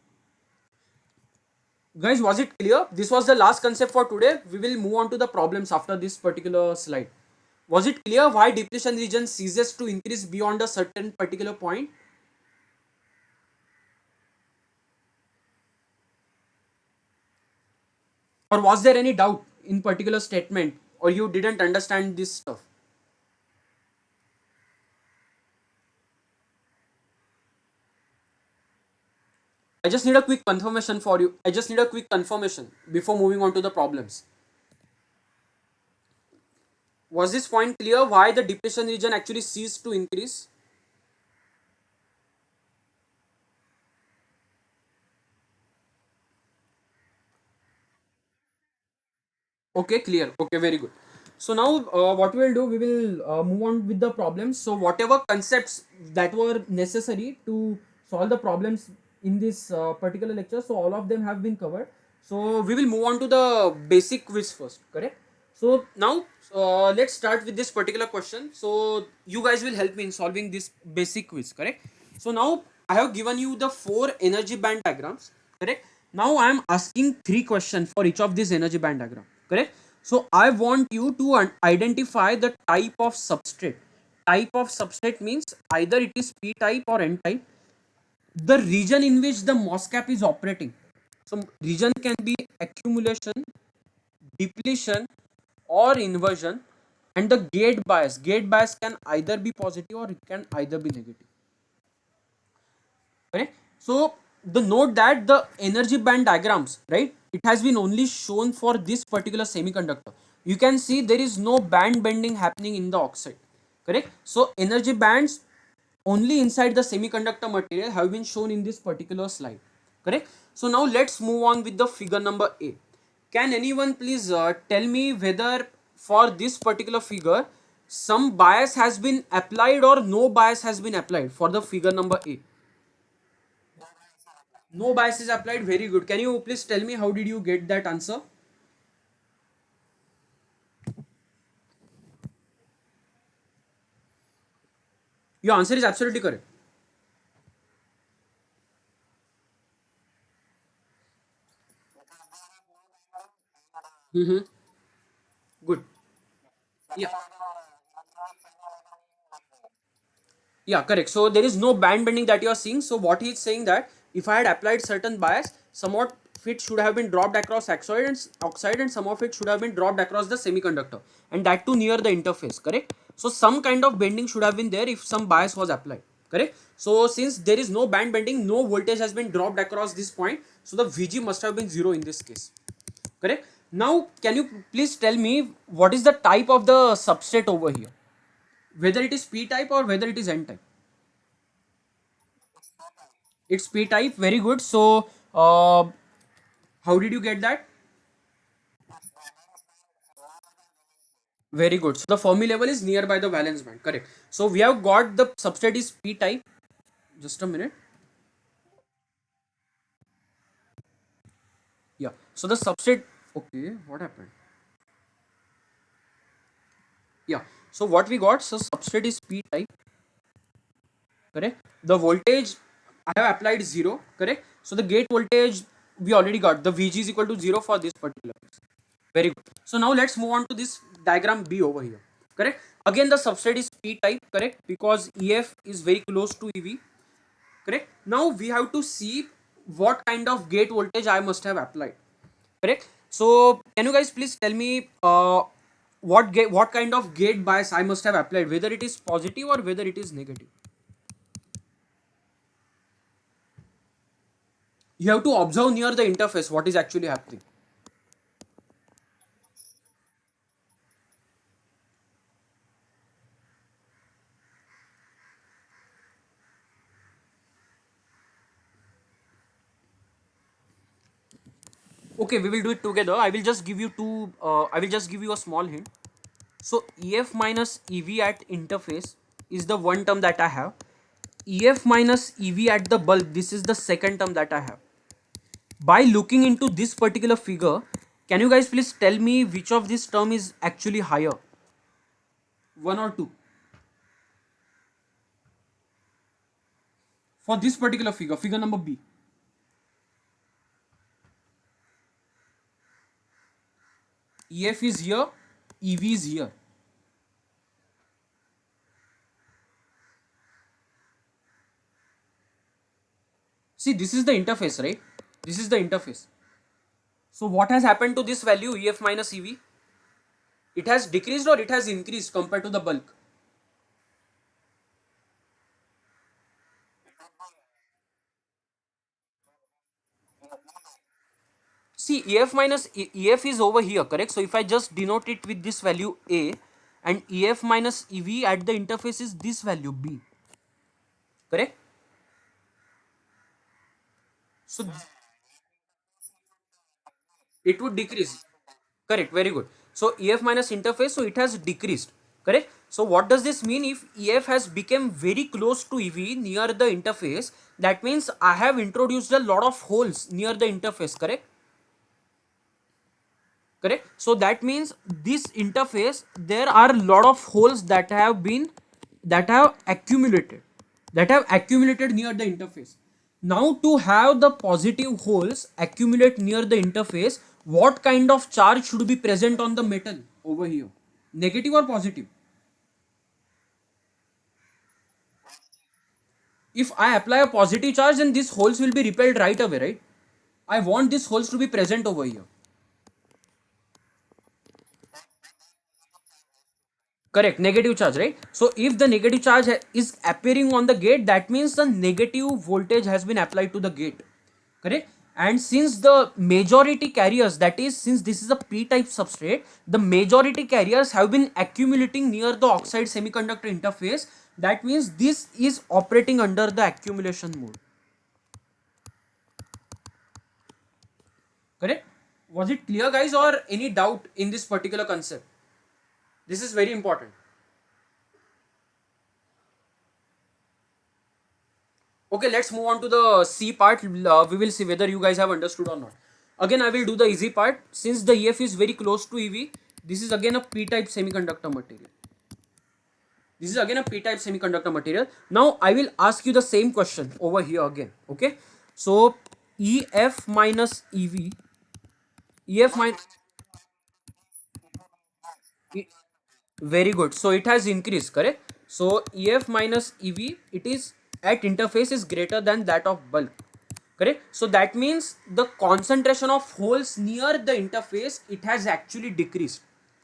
Guys, was it clear? This was the last concept for today. We will move on to the problems after this particular slide. Was it clear why depletion region ceases to increase beyond a certain particular point? Or was there any doubt in particular statement, or you didn't understand this stuff? I just need a quick confirmation for you. I just need a quick confirmation before moving on to the problems. Was this point clear why the depletion region actually ceased to increase? Okay, clear. Okay, very good. So now what we will do, we will move on with the problems. So whatever concepts that were necessary to solve the problems in this particular lecture, so all of them have been covered. So we will move on to the basic quiz first, correct? So now let's start with this particular question. So you guys will help me in solving this basic quiz, correct? So now I have given you the 4 energy band diagrams, correct? Now I am asking 3 questions for each of these energy band diagram, correct? So I want you to identify the type of substrate. Type of substrate means either it is p type or n type. The region in which the MOSFET is operating, so region can be accumulation, depletion, or inversion. And the gate bias can either be positive or it can either be negative. Correct? So the note that the energy band diagrams, right, it has been only shown for this particular semiconductor. You can see there is no band bending happening in the oxide. Correct? So energy bands only inside the semiconductor material have been shown in this particular slide. Correct? So now let's move on with the figure number A. Can anyone please tell me whether for this particular figure some bias has been applied or no bias has been applied for the figure number A? No bias is applied. Very good. Can you please tell me how did you get that answer? Your answer is absolutely correct. Mm-hmm. Good. Yeah. Yeah, correct. So there is no band bending that you are seeing. So what he is saying that if I had applied certain bias, somewhat of it should have been dropped across oxide, and some of it should have been dropped across the semiconductor, and that too near the interface. Correct. So some kind of bending should have been there if some bias was applied. Correct. So since there is no band bending, no voltage has been dropped across this point. So the VG must have been zero in this case. Correct. Now, can you please tell me what is the type of the substrate over here? Whether it is P type or whether it is N type? It's P type. Very good. So, how did you get that? Very good. So the Fermi level is nearby the valence band. Correct. So we have got the substrate is P type. Just a minute. Yeah. So the substrate. Okay. What happened? Yeah. So what we got? So substrate is P type. Correct. The voltage I have applied zero. Correct. So the gate voltage we already got. The VG is equal to zero for this particular case. Very good. So now let's move on to this diagram B over here. Correct. Again, the substrate is P type. Correct. Because EF is very close to EV. Correct. Now we have to see what kind of gate voltage I must have applied. Correct. So can you guys please tell me what kind of gate bias I must have applied, whether it is positive or whether it is negative. You have to observe near the interface what is actually happening. Okay, we will do it together. I will just give you I will just give you a small hint. So EF minus EV at interface is the one term that I have. EF minus EV at the bulb, this is the second term that I have. By looking into this particular figure, can you guys please tell me which of this term is actually higher? One or two? For this particular figure, figure number B. EF is here, EV is here. See, this is the interface, right? This is the interface. So what has happened to this value EF minus EV? It has decreased or it has increased compared to the bulk? See, EF minus EF is over here, correct? So if I just denote it with this value A, and EF minus EV at the interface is this value B, correct? So it would decrease. Correct, very good. So EF minus interface, so it has decreased. Correct. So what does this mean? If EF has become very close to EV near the interface, that means I have introduced a lot of holes near the interface. Correct. Correct. So that means this interface, there are a lot of holes that have accumulated near the interface. Now to have the positive holes accumulate near the interface, what kind of charge should be present on the metal over here? Negative or positive? If I apply a positive charge, then these holes will be repelled right away, right? I want these holes to be present over here. Correct, negative charge, right? So if the negative charge is appearing on the gate, that means the negative voltage has been applied to the gate. Correct. And since the majority carriers, that is, since this is a p-type substrate, the majority carriers have been accumulating near the oxide semiconductor interface. That means this is operating under the accumulation mode. Correct. Was it clear, guys, or any doubt in this particular concept? This is very important. Okay, let's move on to the C part. We will see whether you guys have understood or not. Again, I will do the easy part. Since the EF is very close to EV, this is again a p-type semiconductor material. This is again a p-type semiconductor material. Now, I will ask you the same question over here again. Okay. So, EF minus EV. EF minus... Very good. So, it has increased, correct? So EF minus EV, it is at interface is greater than that of bulk. Correct. So that means the concentration of holes near the interface, it has actually decreased.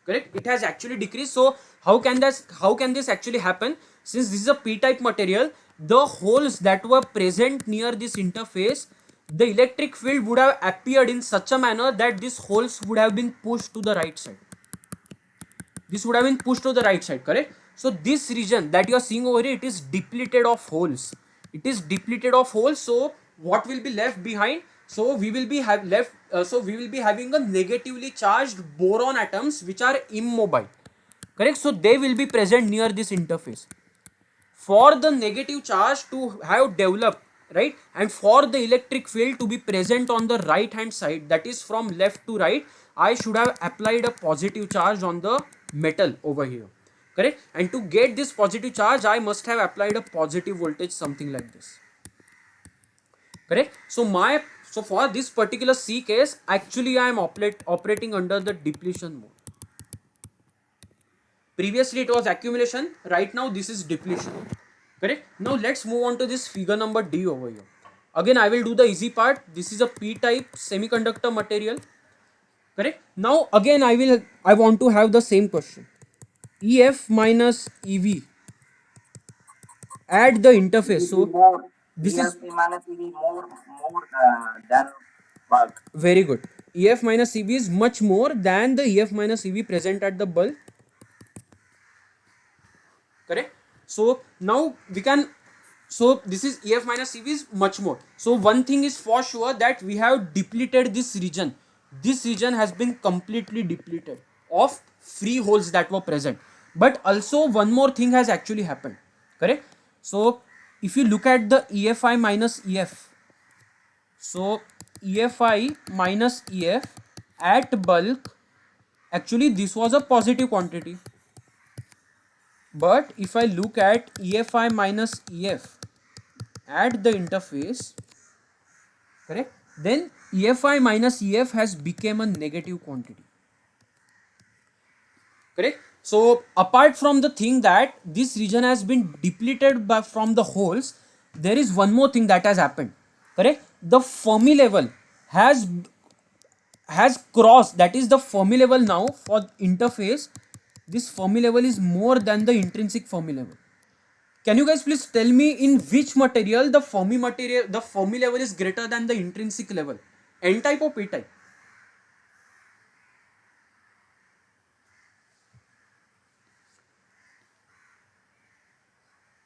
Correct. It has actually decreased. So how can this actually happen? Since this is a p-type material, the holes that were present near this interface, the electric field would have appeared in such a manner that these holes would have been pushed to the right side. This would have been pushed to the right side. Correct. So this region that you are seeing over here, it is depleted of holes. It is depleted of holes. So what will be left behind? So we will be have left. So we will be having a negatively charged boron atoms which are immobile. Correct. So they will be present near this interface. For the negative charge to have developed, right, and for the electric field to be present on the right hand side, that is from left to right, I should have applied a positive charge on the metal over here. Correct. And to get this positive charge, I must have applied a positive voltage, something like this. Correct. So for this particular C case, actually I am operating under the depletion mode. Previously it was accumulation, right now this is depletion. Correct. Now let's move on to this figure number D over here. Again I will do the easy part. This is a p-type semiconductor material. Correct. Now again I want to have the same question. EF minus EV at the interface. EV So more, this is ELP minus EV more than bulk. very good. EF minus EV is much more than the EF minus EV present at the bulk. Correct. So now we can, so this is EF minus EV is much more. So one thing is for sure, that we have depleted this region. This region has been completely depleted of free holes that were present. But also one more thing has actually happened. Correct. So if you look at the EFI minus EF, so EFI minus EF at bulk, actually this was a positive quantity. But if I look at EFI minus EF at the interface, correct, then EFI minus EF has become a negative quantity. Correct. So apart from the thing that this region has been depleted from the holes, there is one more thing that has happened. Correct. The Fermi level has crossed, that is the Fermi level now for interface. This Fermi level is more than the intrinsic Fermi level. Can you guys please tell me in which material the Fermi level is greater than the intrinsic level? N type or P type?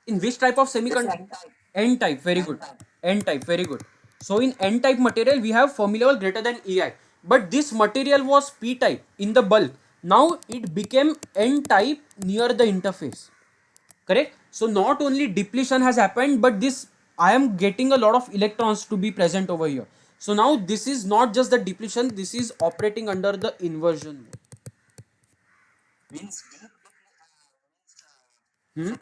In which type of It's semiconductor? N type. N type, very N good. type. N type, very good. So in N type material, we have Fermi level greater than EI. But this material was P type in the bulk. Now it became N type near the interface. Correct. So not only depletion has happened, but this, I am getting a lot of electrons to be present over here. So now this is not just the depletion, this is operating under the inversion mode. Means deep. Hmm?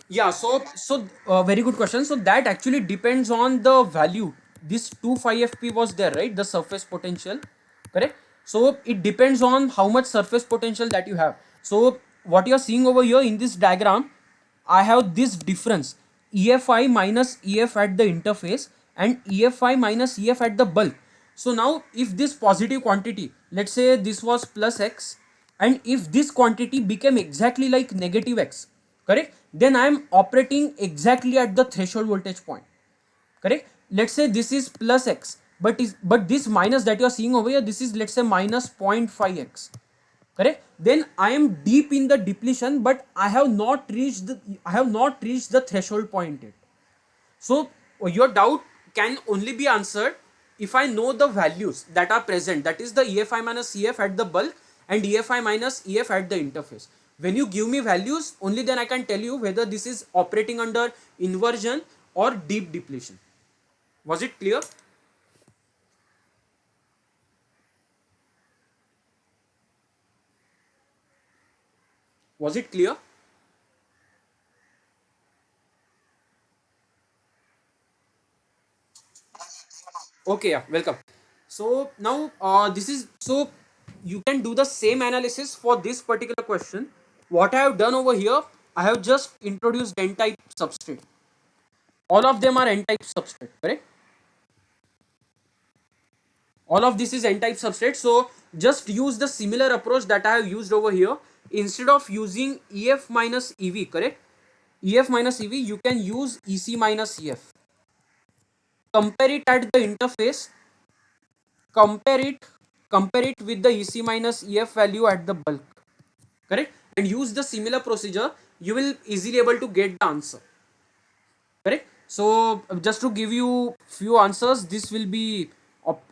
Yeah, very good question. So that actually depends on the value. This 25fp was there, right? The surface potential, correct? So it depends on how much surface potential that you have. So what you are seeing over here in this diagram, I have this difference, EFI minus EF at the interface and EFI minus EF at the bulk. So now if this positive quantity, let's say this was plus X, and if this quantity became exactly like negative X, correct, then I am operating exactly at the threshold voltage point. Correct. Let's say this is plus X, but this minus that you are seeing over here, this is, let's say, minus 0.5x. Correct. Then I am deep in the depletion, but I have not reached the threshold point yet. So your doubt can only be answered if I know the values that are present, that is the EFI minus EF at the bulk and EFI minus EF at the interface. When you give me values, only then I can tell you whether this is operating under inversion or deep depletion. Was it clear? Was it clear? Okay, yeah, welcome. So now this is, so you can do the same analysis for this particular question. What I have done over here, I have just introduced n-type substrate. All of them are n-type substrate, correct? All of this is n-type substrate. So just use the similar approach that I have used over here. Instead of using EF minus EV, correct? EF minus EV, you can use EC minus EF. Compare it at the interface. Compare it, compare it with the EC minus EF value at the bulk, correct? And use the similar procedure. You will easily able to get the answer, correct? So just to give you few answers, this will be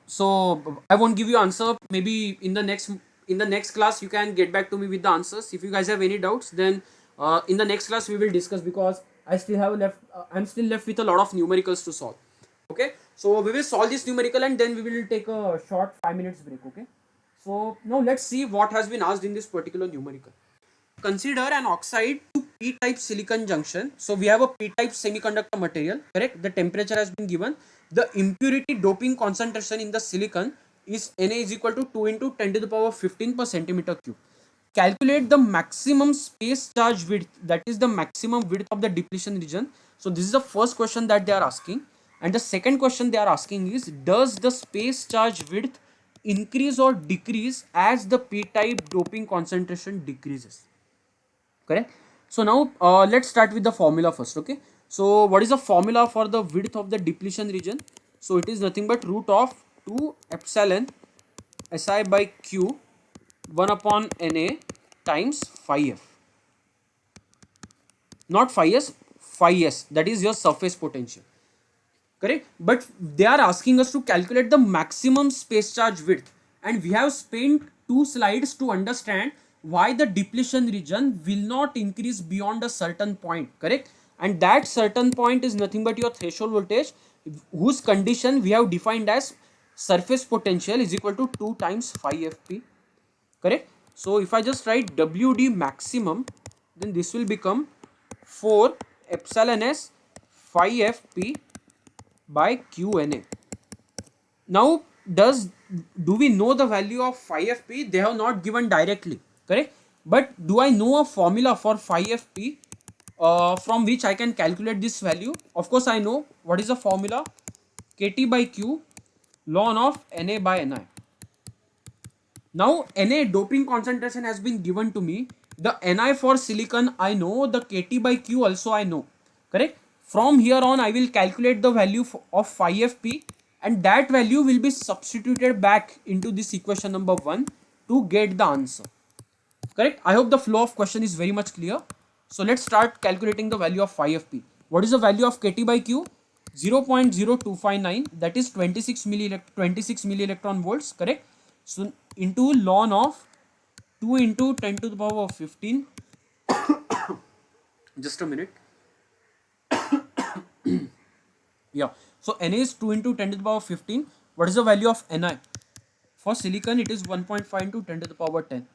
so I won't give you answer. Maybe in the next class you can get back to me with the answers. If you guys have any doubts, then in the next class we will discuss, because I still have left I'm still left with a lot of numericals to solve. Okay, so we will solve this numerical and then we will take a short 5 minutes break. Okay, so now let's see what has been asked in this particular numerical. Consider an oxide to p-type silicon junction. So we have a p-type semiconductor material, correct? The temperature has been given. The impurity doping concentration in the silicon is Na is equal to 2 into 10 to the power 15 per centimeter cube. Calculate the maximum space charge width, that is the maximum width of the depletion region. So this is the first question that they are asking, and the second question they are asking is, does the space charge width increase or decrease as the p-type doping concentration decreases? Correct. So now let's start with the formula first. Okay, so what is the formula for the width of the depletion region? So it is nothing but root of 2 epsilon Si by Q 1 upon Na times phi f, not phi s, phi s, that is your surface potential, correct? But they are asking us to calculate the maximum space charge width, and we have spent 2 slides to understand why the depletion region will not increase beyond a certain point, correct? And that certain point is nothing but your threshold voltage, whose condition we have defined as surface potential is equal to 2 times phi fp, correct? So if I just write wd maximum, then this will become 4 epsilon s phi fp by qna. Now do we know the value of phi fp? They have not given directly, correct? But do I know a formula for phi fp from which I can calculate this value? Of course I know. What is the formula? Kt by q ln of Na by Ni. Now Na doping concentration has been given to me. The Ni for silicon I know, the Kt by Q also I know, correct? From here on I will calculate the value of phi fp, and that value will be substituted back into this equation number 1 to get the answer, correct? I hope the flow of question is very much clear. So let's start calculating the value of phi fp. What is the value of Kt by Q? 0.0259, that is 26 milli electron volts, correct? So into ln of 2 into 10 to the power of 15. Just a minute. Yeah, so Na is 2 into 10 to the power 15. What is the value of Ni? For silicon it is 1.5 into 10 to the power 10.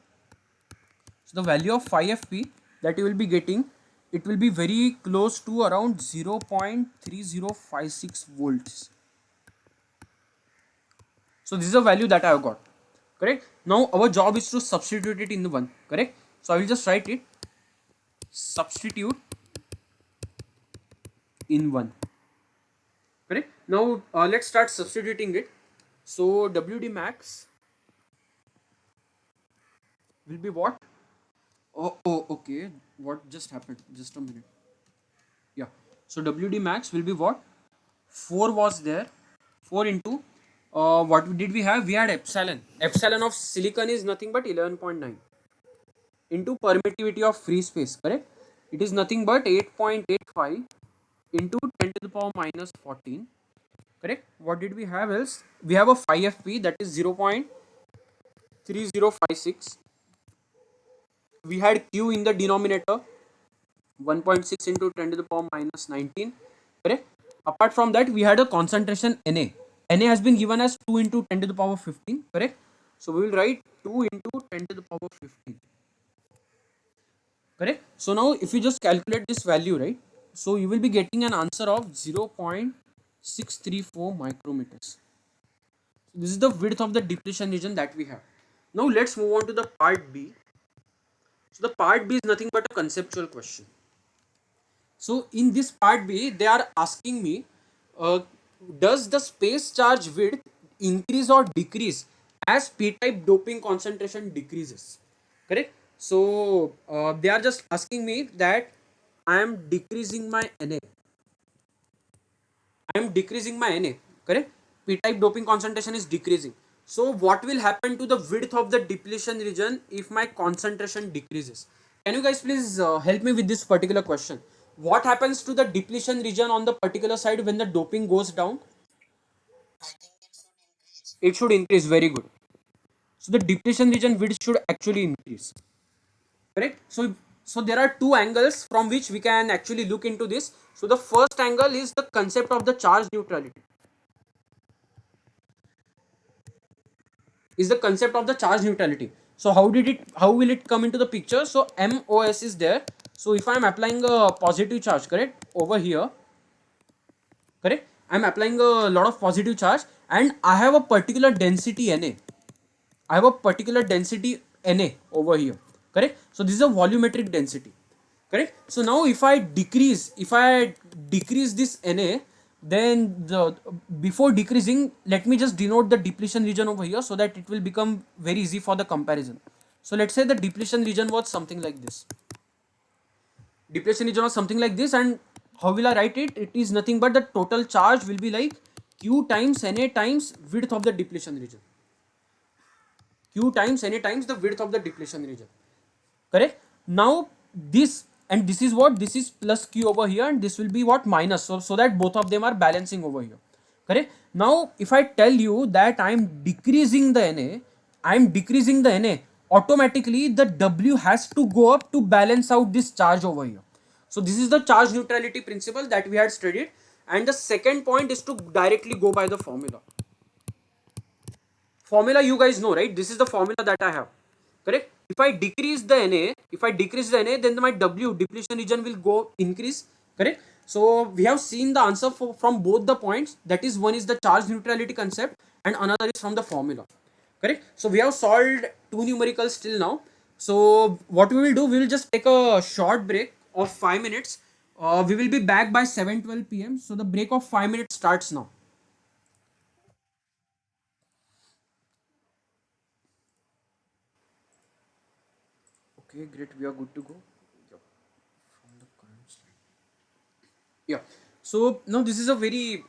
So the value of phi fp that you will be getting, it will be very close to around 0.3056 volts. So this is the value that I have got, correct? Now our job is to substitute it in the 1, correct? So I will just write it, substitute in 1, correct? Now let's start substituting it. So WD max will be what? Oh, okay. What just happened? Just a minute. Yeah. So WD max will be what? 4 was there. 4 into what did we have? We had epsilon. Epsilon of silicon is nothing but 11.9 into permittivity of free space, correct? It is nothing but 8.85 into 10 to the power minus 14, correct? What did we have else? We have a phi fp, that is 0.3056. We had q in the denominator, 1.6 into 10 to the power minus 19, correct? Apart from that, we had a concentration Na. Na has been given as 2 into 10 to the power 15, correct? So we will write 2 into 10 to the power 15, correct? So now if you just calculate this value, right, so you will be getting an answer of 0.634 micrometers. This is the width of the depletion region that we have. Now let's move on to the part B. So the part B is nothing but a conceptual question. So in this part B, they are asking me, uh, does the space charge width increase or decrease as p-type doping concentration decreases? Correct. So they are just asking me that I am decreasing my Na. I am decreasing my Na. Correct. P-type doping concentration is decreasing. So what will happen to the width of the depletion region if my concentration decreases? Can you guys please help me with this particular question? What happens to the depletion region on the particular side when the doping goes down? It should increase. Very good. So the depletion region width should actually increase. Correct. So there are two angles from which we can actually look into this. So the first angle is the concept of the charge neutrality. Is the concept of the charge neutrality. So how will it come into the picture? So MOS is there. So if I am applying a positive charge, correct, over here, correct, I am applying a lot of positive charge and I have a particular density Na. I have a particular density Na over here, correct. So this is a volumetric density, correct. So now if I decrease this Na, then the before decreasing, let me just denote the depletion region over here so that it will become very easy for the comparison. So let's say the depletion region was something like this. Depletion region was something like this, and how will I write it? It is nothing but the total charge will be like Q times Na times width of the depletion region. Q times Na times the width of the depletion region. Correct. Now this and this is what, this is plus Q over here, and this will be what, minus, so that both of them are balancing over here. Correct. Now if I tell you that I am decreasing the Na, automatically the W has to go up to balance out this charge over here. So this is the charge neutrality principle that we had studied, and the second point is to directly go by the formula. Formula you guys know, right? This is the formula that I have, correct. If I decrease the Na, then my W, depletion region, will go increase, correct. So we have seen the answer from both the points, that is, one is the charge neutrality concept and another is from the formula, correct. So we have solved two numericals till now. So what we will do, we will just take a short break of 5 minutes. We will be back by 7:12 p.m. So the break of 5 minutes starts now. Okay, great. We are good to go. Yep. From the current slide. Yeah. So now this is a very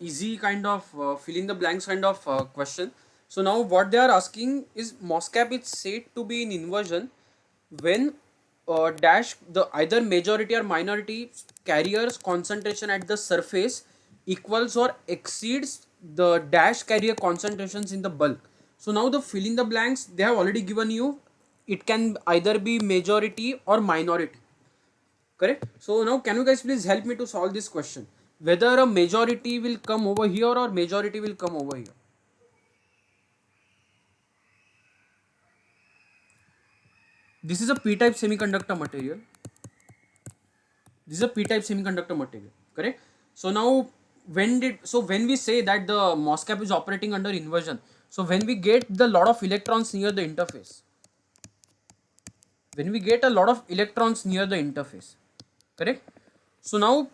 easy kind of fill in the blanks kind of question. So now what they are asking is, MOSCAP is said to be in inversion when dash the either majority or minority carriers concentration at the surface equals or exceeds the dash carrier concentrations in the bulk. So now the fill in the blanks they have already given you. It can either be majority or minority, correct. So now can you guys please help me to solve this question, whether a majority will come over here or majority will come over here? This is a p-type semiconductor material. This is a p-type semiconductor material, correct. So now when we say that the MOSFET is operating under inversion, so when we get the lot of electrons near the interface, correct. So now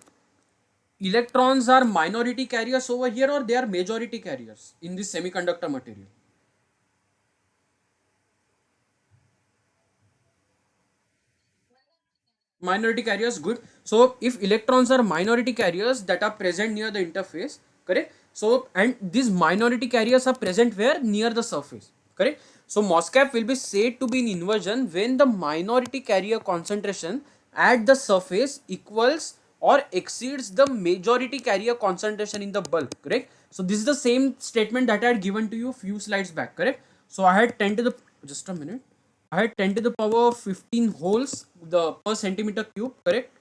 electrons are minority carriers over here or they are majority carriers in this semiconductor material? Minority carriers, good. So if electrons are minority carriers that are present near the interface, correct. So and these minority carriers are present where? Near the surface, correct. So MOSFET will be said to be in inversion when the minority carrier concentration at the surface equals or exceeds the majority carrier concentration in the bulk, correct. So this is the same statement that I had given to you few slides back, correct. So I had 10 to the, just a minute, I had 10 to the power 15 holes the per centimeter cube, correct.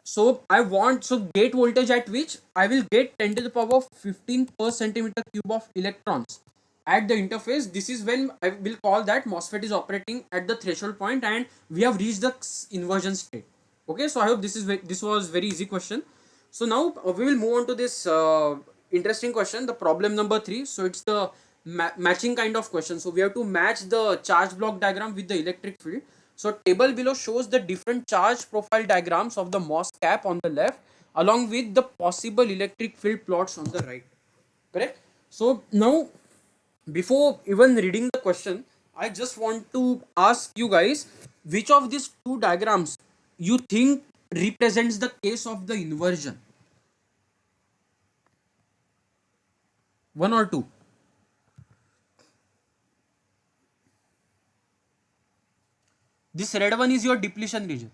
So I want, so gate voltage at which I will get 10 to the power 15 per centimeter cube of electrons at the interface. This is when I will call that MOSFET is operating at the threshold point and we have reached the inversion state. Okay, so I hope this was very easy question. So now we will move on to this interesting question, the problem number 3. So it's the matching kind of question. So we have to match the charge block diagram with the electric field. So table below shows the different charge profile diagrams of the MOS cap on the left along with the possible electric field plots on the right. Correct? So now, before even reading the question, I just want to ask you guys which of these two diagrams you think represents the case of the inversion. One or two? This red one is your depletion region.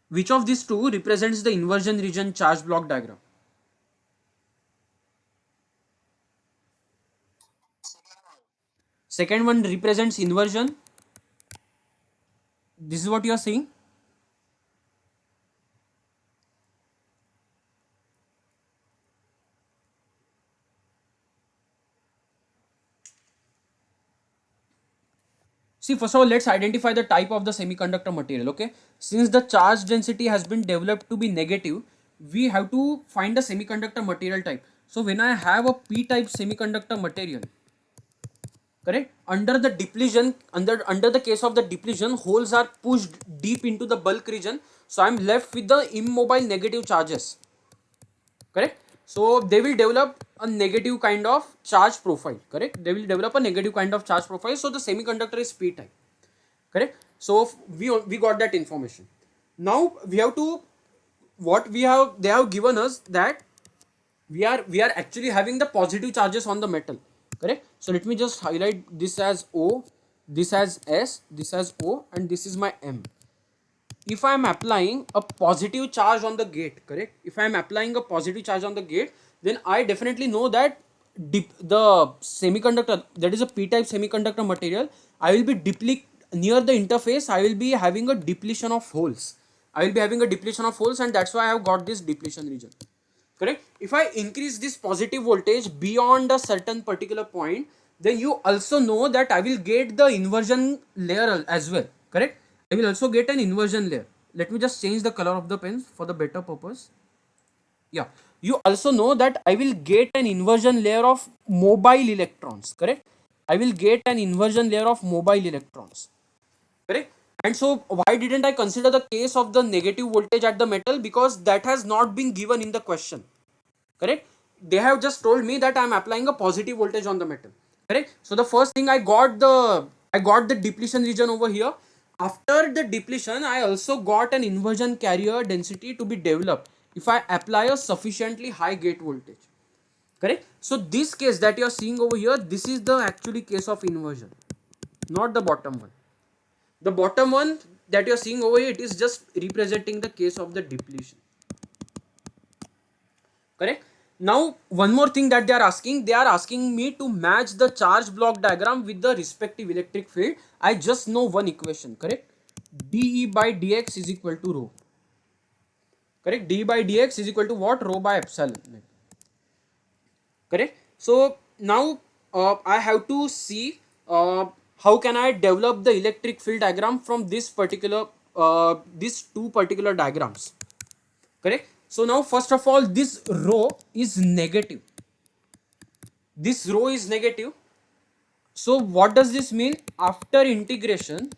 Which of these two represents the inversion region charge block diagram? Second one represents inversion. This is what you are saying. See, first of all, let's identify the type of the semiconductor material. Okay, since the charge density has been developed to be negative, we have to find the semiconductor material type. So when I have a p-type semiconductor material, correct, under the depletion, under the case of the depletion, holes are pushed deep into the bulk region, so I'm left with the immobile negative charges. Correct? So they will develop a negative kind of charge profile. Correct? They will develop a negative kind of charge profile, so the semiconductor is p type. Correct? So we got that information. Now we have to, what we have, they have given us that we are actually having the positive charges on the metal. Correct? So let me just highlight this as O, this as S, this as O, and this is my M. If I am applying a positive charge on the gate, correct? If I am applying a positive charge on the gate, then I definitely know that the semiconductor, that is a p-type semiconductor material, I will be near the interface. I will be having a depletion of holes. I will be having a depletion of holes, and that's why I have got this depletion region. Correct? If I increase this positive voltage beyond a certain particular point, then you also know that I will get the inversion layer as well. Correct? I will also get an inversion layer. Let me just change the color of the pens for the better purpose. Yeah, you also know that I will get an inversion layer of mobile electrons. Correct? I will get an inversion layer of mobile electrons. Correct? And so why didn't I consider the case of the negative voltage at the metal? Because that has not been given in the question. Correct? They have just told me that I am applying a positive voltage on the metal. Correct? So the first thing, I got the depletion region over here. After the depletion, I also got an inversion carrier density to be developed if I apply a sufficiently high gate voltage. Correct? So this case that you are seeing over here, this is the actually case of inversion, not the bottom one. The bottom one that you are seeing over here, it is just representing the case of the depletion. Correct? Now one more thing that they are asking me to match the charge block diagram with the respective electric field. I just know one equation. Correct? dE by dx is equal to rho. Correct? dE by dx is equal to what? Rho by epsilon. Correct? So now I have to see how can I develop the electric field diagram from this particular these two particular diagrams. Correct? So now first of all, this rho is negative. This rho is negative. So what does this mean? After integration,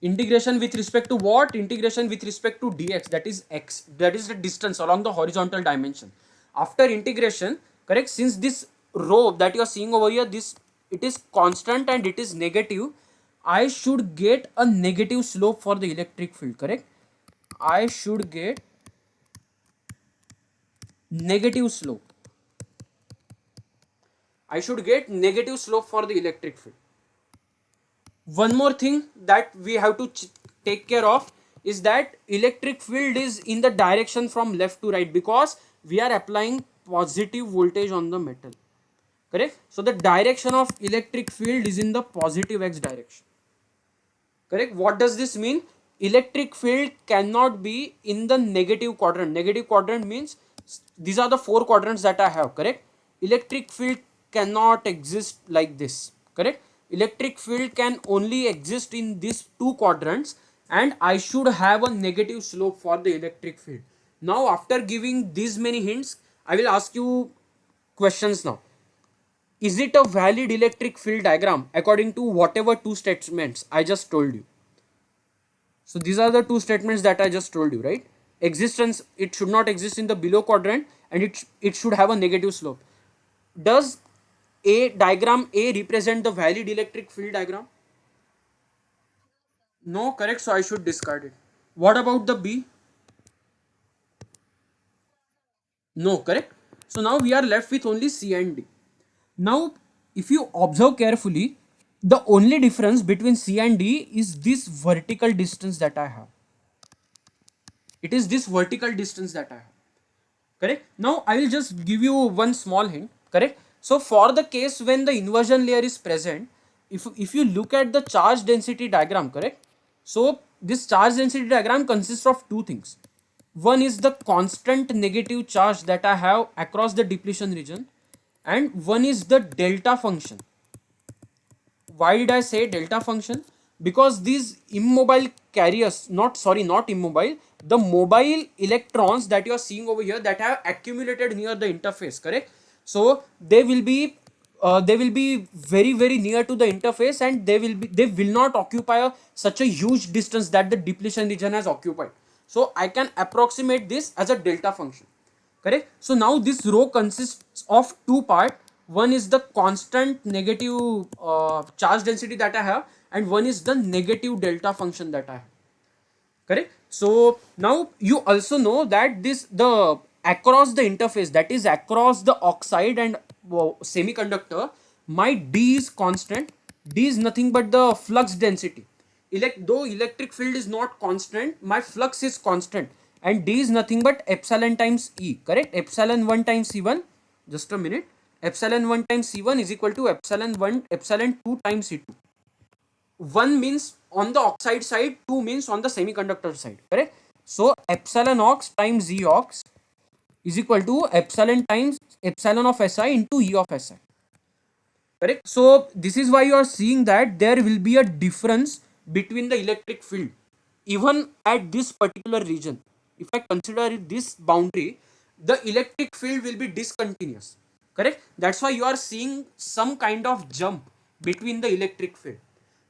integration with respect to what? Integration with respect to dx, that is x, that is the distance along the horizontal dimension. After integration, correct, since this rho that you are seeing over here, this, it is constant and it is negative, I should get a negative slope for the electric field. Correct? I should get negative slope. I should get negative slope for the electric field. One more thing that we have to take care of is that electric field is in the direction from left to right because we are applying positive voltage on the metal. Correct? So the direction of electric field is in the positive x direction. Correct? What does this mean? Electric field cannot be in the negative quadrant. Negative quadrant means these are the four quadrants that I have. Correct? Electric field cannot exist like this. Correct? electric field can only exist in these two quadrants, and I should have a negative slope for the electric field. Now after giving these many hints, I will ask you questions now. Is it a valid electric field diagram according to whatever two statements I just told you? So these are the two statements that I just told you, right? Existence, it should not exist in the below quadrant, and it should have a negative slope. Does A diagram A represent the valid electric field diagram? No, correct. So I should discard it. What about the B? No, correct. So now we are left with only C and D. Now, if you observe carefully, the only difference between C and D is this vertical distance that I have. It is this vertical distance that I have. Correct. Now I will just give you one small hint. Correct. So for the case when the inversion layer is present, if you look at the charge density diagram, correct. So this charge density diagram consists of two things. One is the constant negative charge that I have across the depletion region, and one is the delta function. Why did I say delta function? Because these immobile carriers, not immobile, the mobile electrons that you are seeing over here that have accumulated near the interface, correct? So they will be very near to the interface, and they will not occupy such a huge distance that the depletion region has occupied. So I can approximate this as a delta function, correct? So now this row consists of two parts. One is the constant negative charge density that I have, and one is the negative delta function that I have, correct? So now you also know that this the across the interface, that is across the oxide and semiconductor, my D is constant. D is nothing but the flux density. Though electric field is not constant, my flux is constant, and D is nothing but epsilon times E, correct? Epsilon 1 times C1, just a minute, epsilon 1 times C1 is equal to epsilon 2 times C2. 1 means on the oxide side, 2 means on the semiconductor side, correct? So epsilon ox times E ox is equal to epsilon times epsilon of Si into E of Si, correct? So this is why you are seeing that there will be a difference between the electric field even at this particular region. If I consider this boundary, the electric field will be discontinuous, correct? That's why you are seeing some kind of jump between the electric field.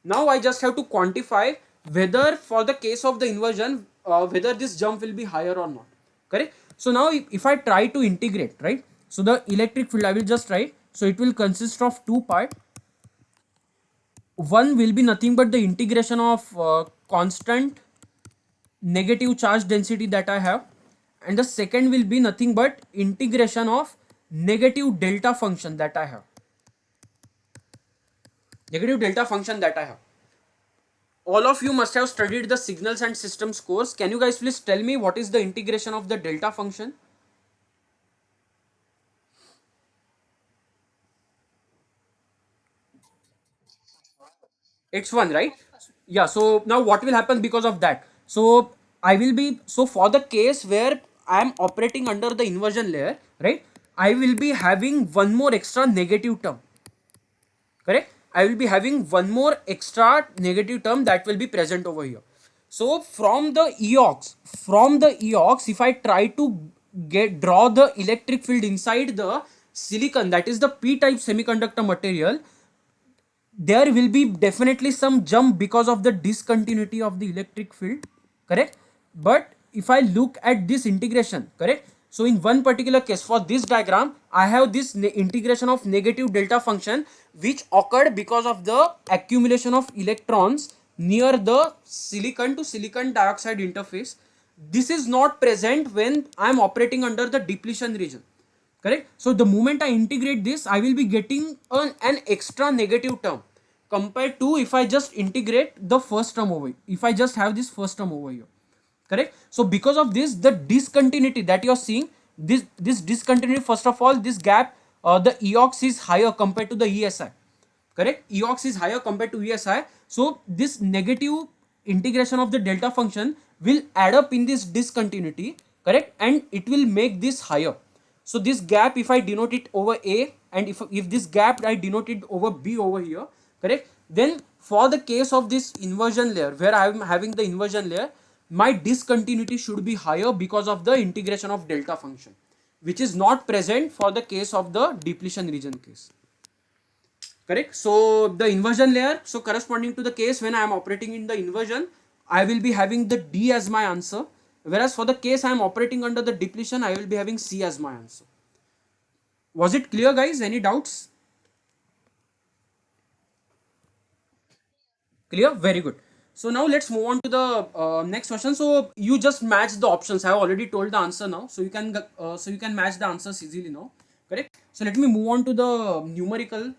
Now I just have to quantify whether for the case of the inversion, whether this jump will be higher or not, correct? So now if I try to integrate, right, so the electric field I will just write, so it will consist of two parts. One will be nothing but the integration of constant negative charge density that I have, and the second will be nothing but integration of negative delta function that I have. Negative delta function that I have. All of you must have studied the signals and systems course. Can you guys please tell me what is the integration of the delta function? X1, right? Yeah, so now what will happen because of that? So I will be, so for the case where I am operating under the inversion layer, right, I will be having one more extra negative term, correct? I will be having one more extra negative term that will be present over here. So from the EOX, if I try to draw the electric field inside the silicon, that is the p-type semiconductor material, there will be definitely some jump because of the discontinuity of the electric field, correct? But if I look at this integration, correct, so in one particular case for this diagram I have this integration of negative delta function which occurred because of the accumulation of electrons near the silicon to silicon dioxide interface. This is not present when I am operating under the depletion region, correct? So the moment I integrate this, I will be getting an extra negative term compared to if I just integrate the first term over here, if I just have this first term over here, correct? So because of this, the discontinuity that you are seeing, this discontinuity, first of all, this gap, the EOX is higher compared to the ESI, correct? EOX is higher compared to ESI. So this negative integration of the delta function will add up in this discontinuity, correct, and it will make this higher. So this gap, if I denote it over A, and if this gap I denote it over B over here, correct? Then for the case of this inversion layer, where I am having the inversion layer, my discontinuity should be higher because of the integration of delta function, which is not present for the case of the depletion region case, correct? So the inversion layer, so corresponding to the case when I am operating in the inversion, I will be having the D as my answer, whereas for the case I am operating under the depletion, I will be having C as my answer. Was it clear, guys? Any doubts? Clear? Very good. So now let's move on to the next question. So you just match the options. I have already told the answer now, so you can match the answers easily now. Correct. So let me move on to the numerical.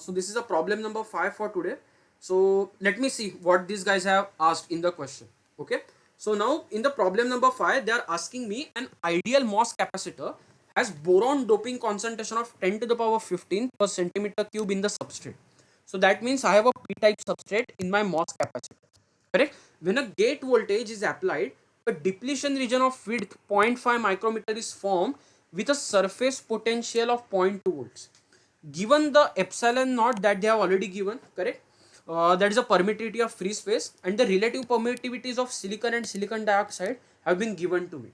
So this is a problem number 5 for today. So let me see what these guys have asked in the question. Okay. So now in the problem number 5, they are asking me an ideal MOS capacitor has boron doping concentration of 10 to the power 15 per centimeter cube in the substrate. So that means I have a p-type substrate in my MOS capacitor. Correct? When a gate voltage is applied, a depletion region of width 0.5 micrometer is formed with a surface potential of 0.2 volts. Given the epsilon naught that they have already given, correct? That is a permittivity of free space, and the relative permittivities of silicon and silicon dioxide have been given to me.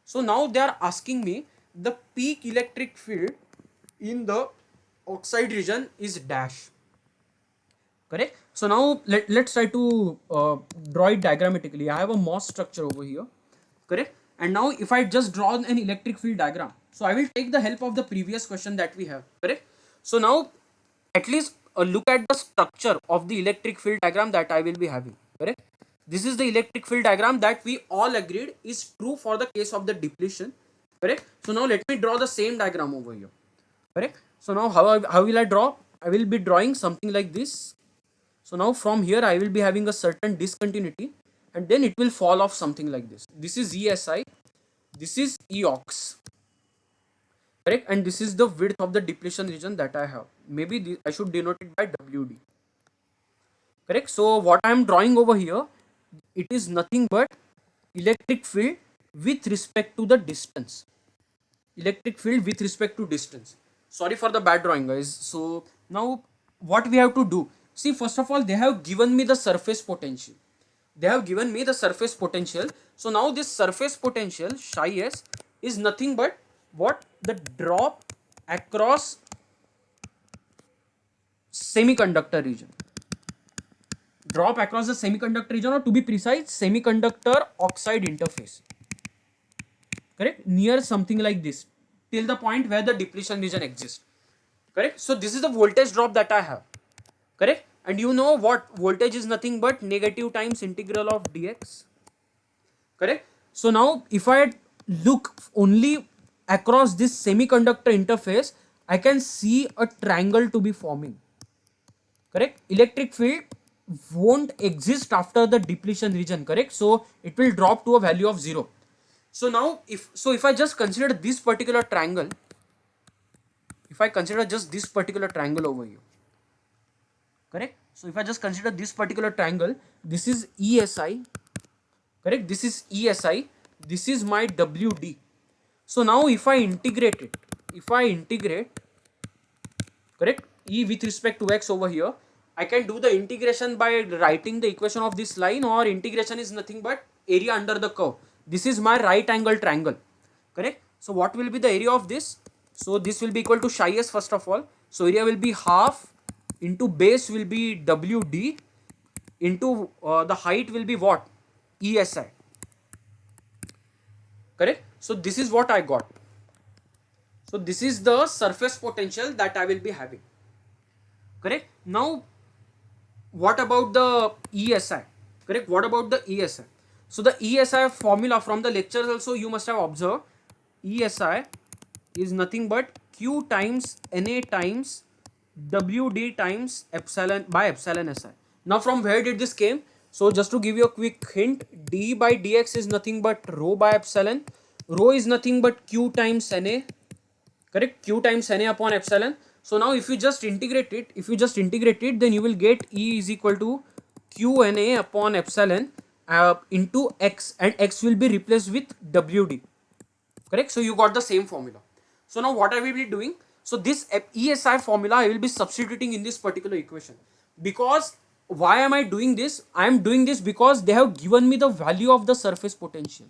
So now they are asking me the peak electric field in the oxide region is dash. Correct. So now let's try to draw it diagrammatically. I have a MOS structure over here, correct? And now if I just draw an electric field diagram, so I will take the help of the previous question that we have, correct? So now at least look at the structure of the electric field diagram that I will be having, correct? This is the electric field diagram that we all agreed is true for the case of the depletion, correct? So now let me draw the same diagram over here, correct? So now how will I draw? I will be drawing something like this. So now from here I will be having a certain discontinuity, and then it will fall off something like this. This is ESI, this is EOX, correct? And this is the width of the depletion region that I have. Maybe I should denote it by WD, correct? So what I am drawing over here, it is nothing but electric field with respect to the distance. Electric field with respect to distance. Sorry for the bad drawing, guys. So now what we have to do, see, first of all they have given me the surface potential. They have given me the surface potential. So now this surface potential psi s is nothing but what? The drop across semiconductor region. Drop across the semiconductor region, or to be precise, semiconductor oxide interface, correct? Near something like this, till the point where the depletion region exists, correct? So this is the voltage drop that I have, correct? And you know what voltage is nothing but negative times integral of dx, correct? So now if I look only across this semiconductor interface, I can see a triangle to be forming, correct? Electric field won't exist after the depletion region, correct? So it will drop to a value of 0. So now if I just consider this particular triangle, if I consider just this particular triangle over here, correct? So if I just consider this particular triangle, this is ESI, correct? This is ESI, this is my WD. So now if I integrate it, correct, E with respect to x over here, I can do the integration by writing the equation of this line, or integration is nothing but area under the curve. This is my right angle triangle, correct? So what will be the area of this? So this will be equal to psi s first of all. So area will be half into base will be WD into the height will be what? ESI, correct? So this is what I got. So this is the surface potential that I will be having, correct? Now what about the ESI, correct? What about the ESI? So the ESI formula from the lectures also you must have observed. ESI is nothing but Q times Na times WD times epsilon by epsilon Si. Now from where did this came? So just to give you a quick hint, d by dx is nothing but rho by epsilon. Rho is nothing but Q times Na, correct? Q times Na upon epsilon. So now if you just integrate it, then you will get E is equal to Q Na upon epsilon into x, and x will be replaced with WD, correct? So you got the same formula. So now what I will be doing, so this ESI formula I will be substituting in this particular equation. because why am I doing this? I am doing this because they have given me the value of the surface potential.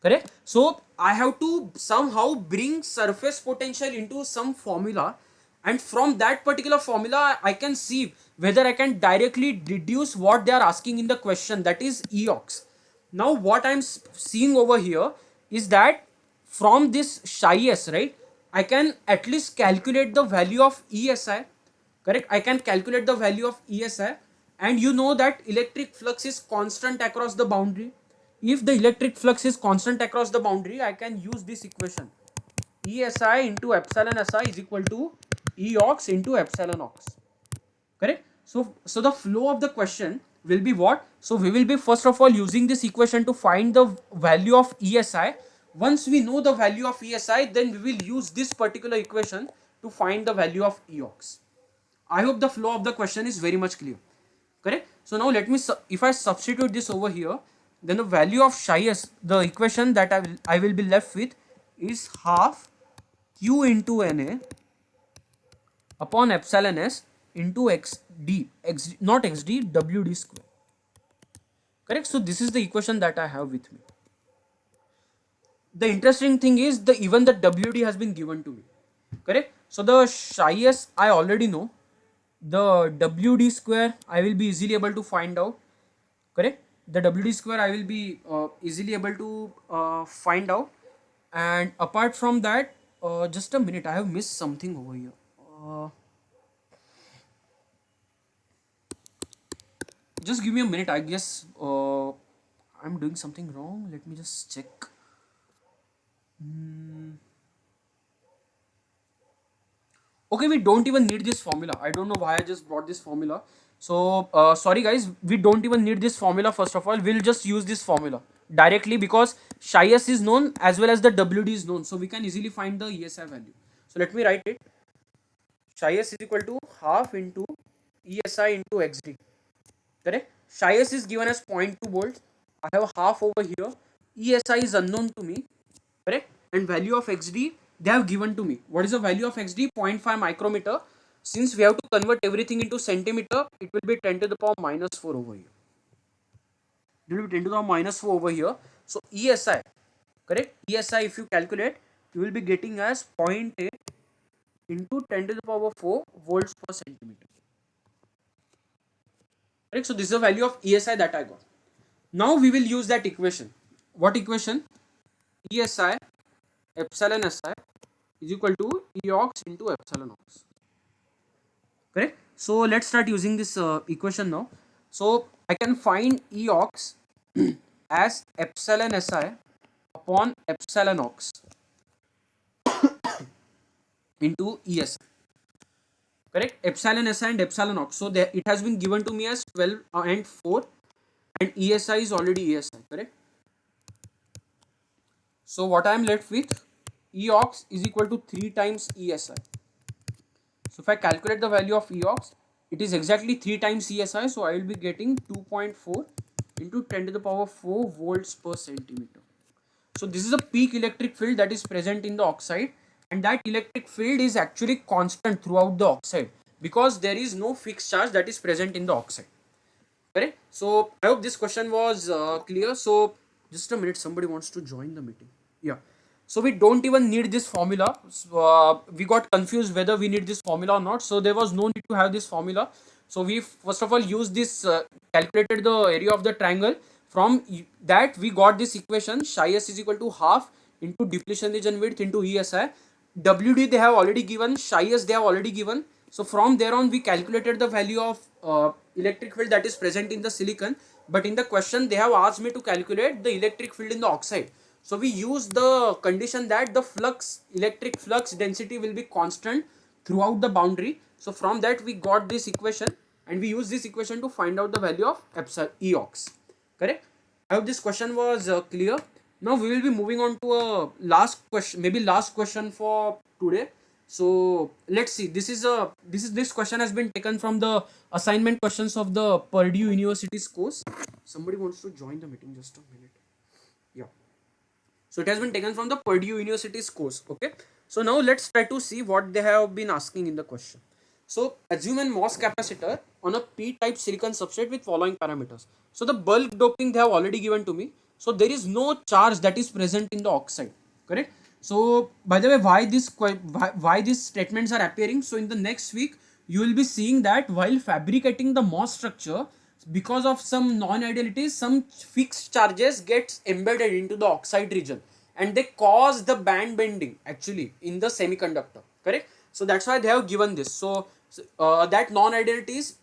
Correct? So I have to somehow bring surface potential into some formula, and from that particular formula I can see whether I can directly deduce what they are asking in the question, that is EOX. Now what I'm seeing over here is that from this psi s, right, I can at least calculate the value of ESI. Correct? I can calculate the value of ESI, and you know that electric flux is constant across the boundary. If the electric flux is constant across the boundary, I can use this equation: ESI into epsilon SI is equal to EOX into epsilon OX. Correct? So the flow of the question will be what? So we will be first of all using this equation to find the value of ESI. Once we know the value of ESI, then we will use this particular equation to find the value of EOX. I hope the flow of the question is very much clear. Correct? So now let me, if I substitute this over here, then the value of psi s, the equation that I will be left with is half q into Na upon epsilon s into x not xd, wd square. Correct? So this is the equation that I have with me. The interesting thing is the even the wd has been given to me. Correct? So the psi s I already know. The wd square I will be easily able to find out. Correct? The wd square I will be easily able to find out. And apart from that, just a minute, I have missed something over here. Just give me a minute, I guess I'm doing something wrong. Let me just check. Okay, we don't even need this formula. I don't know why I just brought this formula. So sorry guys, we don't even need this formula. First of all, we'll just use this formula directly because psi s is known as well as the wd is known, so we can easily find the ESI value. So let me write it. Psi s is equal to half into ESI into xd. Correct? Psi s is given as 0.2 volts. I have half over here. ESI is unknown to me. Correct? And value of xd they have given to me. What is the value of xd? 0.5 micrometer. Since we have to convert everything into centimeter, it will be 10 to the power minus 4 over here. It will be 10 to the power minus 4 over here. So ESI, correct? ESI, if you calculate, you will be getting as 0.8 into 10 to the power 4 volts per centimeter. Correct? So this is the value of ESI that I got. Now we will use that equation. What equation? ESI epsilon SI is equal to EOX into epsilon OX. Correct? So let's start using this equation now. So I can find EOX as epsilon SI upon epsilon OX into ESI. Correct? Epsilon SI and epsilon OX. So there, it has been given to me as 12 and 4, and ESI is already ESI. Correct? So what I am left with, EOX is equal to 3 times ESI. So if I calculate the value of EOX, it is exactly 3 times ESI. So I will be getting 2.4 into 10 to the power 4 volts per centimeter. So this is a peak electric field that is present in the oxide, and that electric field is actually constant throughout the oxide because there is no fixed charge that is present in the oxide. Correct? So I hope this question was clear. So just a minute, somebody wants to join the meeting. Yeah. So we don't even need this formula. So, we got confused whether we need this formula or not. So there was no need to have this formula. So we first of all used this, calculated the area of the triangle. From that we got this equation: psi s is equal to half into depletion region width into ESI. WD they have already given, psi s they have already given. So from there on we calculated the value of electric field that is present in the silicon, but in the question they have asked me to calculate the electric field in the oxide. So we use the condition that the flux, electric flux density will be constant throughout the boundary. So from that we got this equation, and we use this equation to find out the value of epsilon EOX. Correct? I hope this question was clear. Now we will be moving on to a last question, maybe last question for today. So let's see. This question has been taken from the assignment questions of the Purdue University's course. Somebody wants to join the meeting. Just a minute. Yeah. So it has been taken from the Purdue University's course. Okay. So now let's try to see what they have been asking in the question. So assume an MOS capacitor on a p-type silicon substrate with following parameters. So the bulk doping they have already given to me. So there is no charge that is present in the oxide, correct? So by the way, why these statements are appearing? So in the next week, you will be seeing that while fabricating the MOS structure, because of some non-idealities, some fixed charges gets embedded into the oxide region, and they cause the band bending actually in the semiconductor, correct? So that's why they have given this. So that non-identities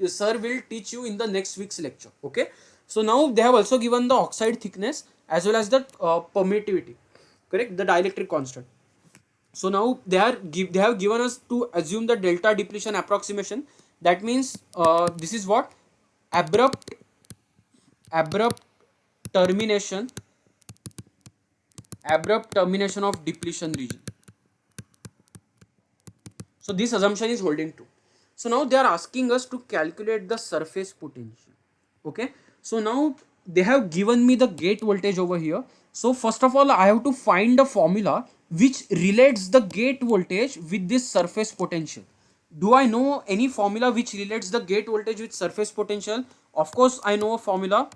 sir will teach you in the next week's lecture, okay? So now they have also given the oxide thickness as well as the permittivity, correct, the dielectric constant. So now they have given us to assume the delta depletion approximation. That means this is what abrupt abrupt termination abrupt termination of depletion region. So this assumption is holding true. So now they are asking us to calculate the surface potential. Okay. So now they have given me the gate voltage over here. So first of all, I have to find a formula which relates the gate voltage with this surface potential. Do I know any formula which relates the gate voltage with surface potential? Of course, I know a formula.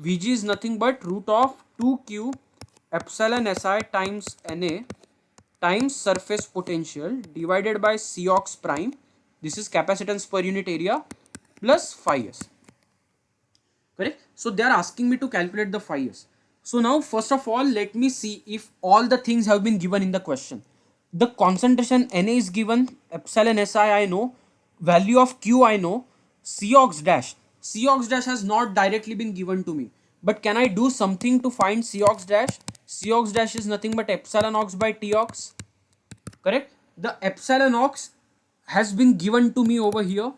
Vg is nothing but root of 2q epsilon Si times Na times surface potential divided by Cox prime, this is capacitance per unit area, plus phi s, correct? So they are asking me to calculate the phi s. So now first of all, let me see if all the things have been given in the question. The concentration Na is given, epsilon Si I know, value of Q I know, Cox dash has not directly been given to me, but can I do something to find Cox dash? Cox dash is nothing but epsilon ox by Tox, correct? The epsilon ox has been given to me over here.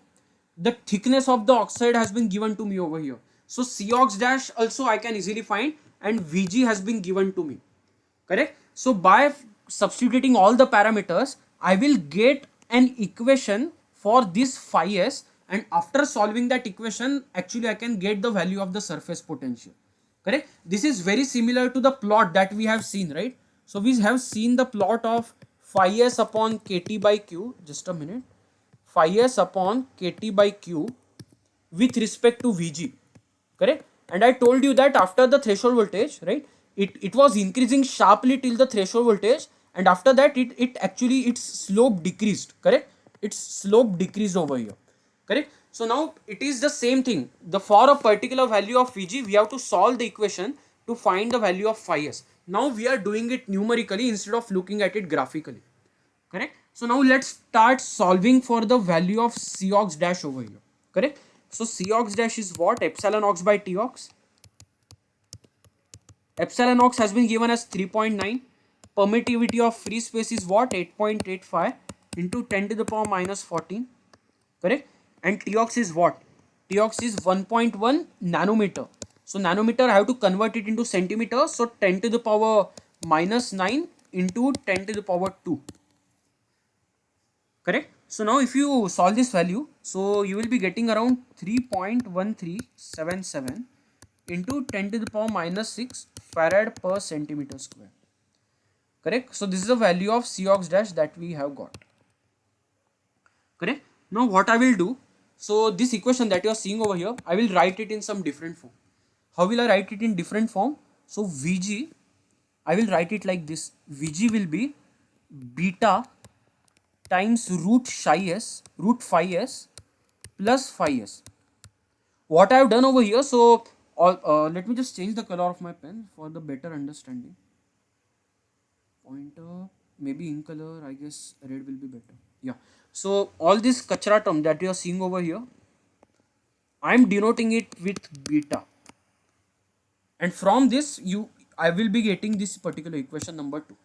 The thickness of the oxide has been given to me over here. So Cox dash also I can easily find, and Vg has been given to me, correct? So by substituting all the parameters, I will get an equation for this phi s, and after solving that equation, actually I can get the value of the surface potential, correct? This is very similar to the plot that we have seen, right? So we have seen the plot of phi s upon kt by q, just a minute, phi s upon kt by q with respect to Vg, correct? And I told you that after the threshold voltage, right, it was increasing sharply till the threshold voltage, and after that it actually its slope decreased, correct? Its slope decreased over here, correct? So now it is the same thing. The for a particular value of Vg, we have to solve the equation to find the value of phi s. Now we are doing it numerically instead of looking at it graphically, correct? So now let's start solving for the value of Cox dash over here, correct? So Cox dash is what? Epsilon ox by Tox. Epsilon ox has been given as 3.9. Permittivity of free space is what? 8.85 into 10 to the power minus 14, correct? And Tox is what? Tox is 1.1 nanometer. So nanometer I have to convert it into centimeters. So 10 to the power minus 9 into 10 to the power 2, correct? So now if you solve this value, so you will be getting around 3.1377 into 10 to the power minus 6 farad per centimeter square, correct? So this is the value of Cox dash that we have got, correct? Now what I will do, so this equation that you are seeing over here, I will write it in some different form. How will I write it in different form? So Vg, I will write it like this. Vg will be beta times root phi s plus phi s. What I have done over here, so let me just change the color of my pen for the better understanding. Pointer, maybe in color, I guess red will be better. Yeah. So all this kachra term that you are seeing over here, I am denoting it with beta, and from this I will be getting this particular equation number 2,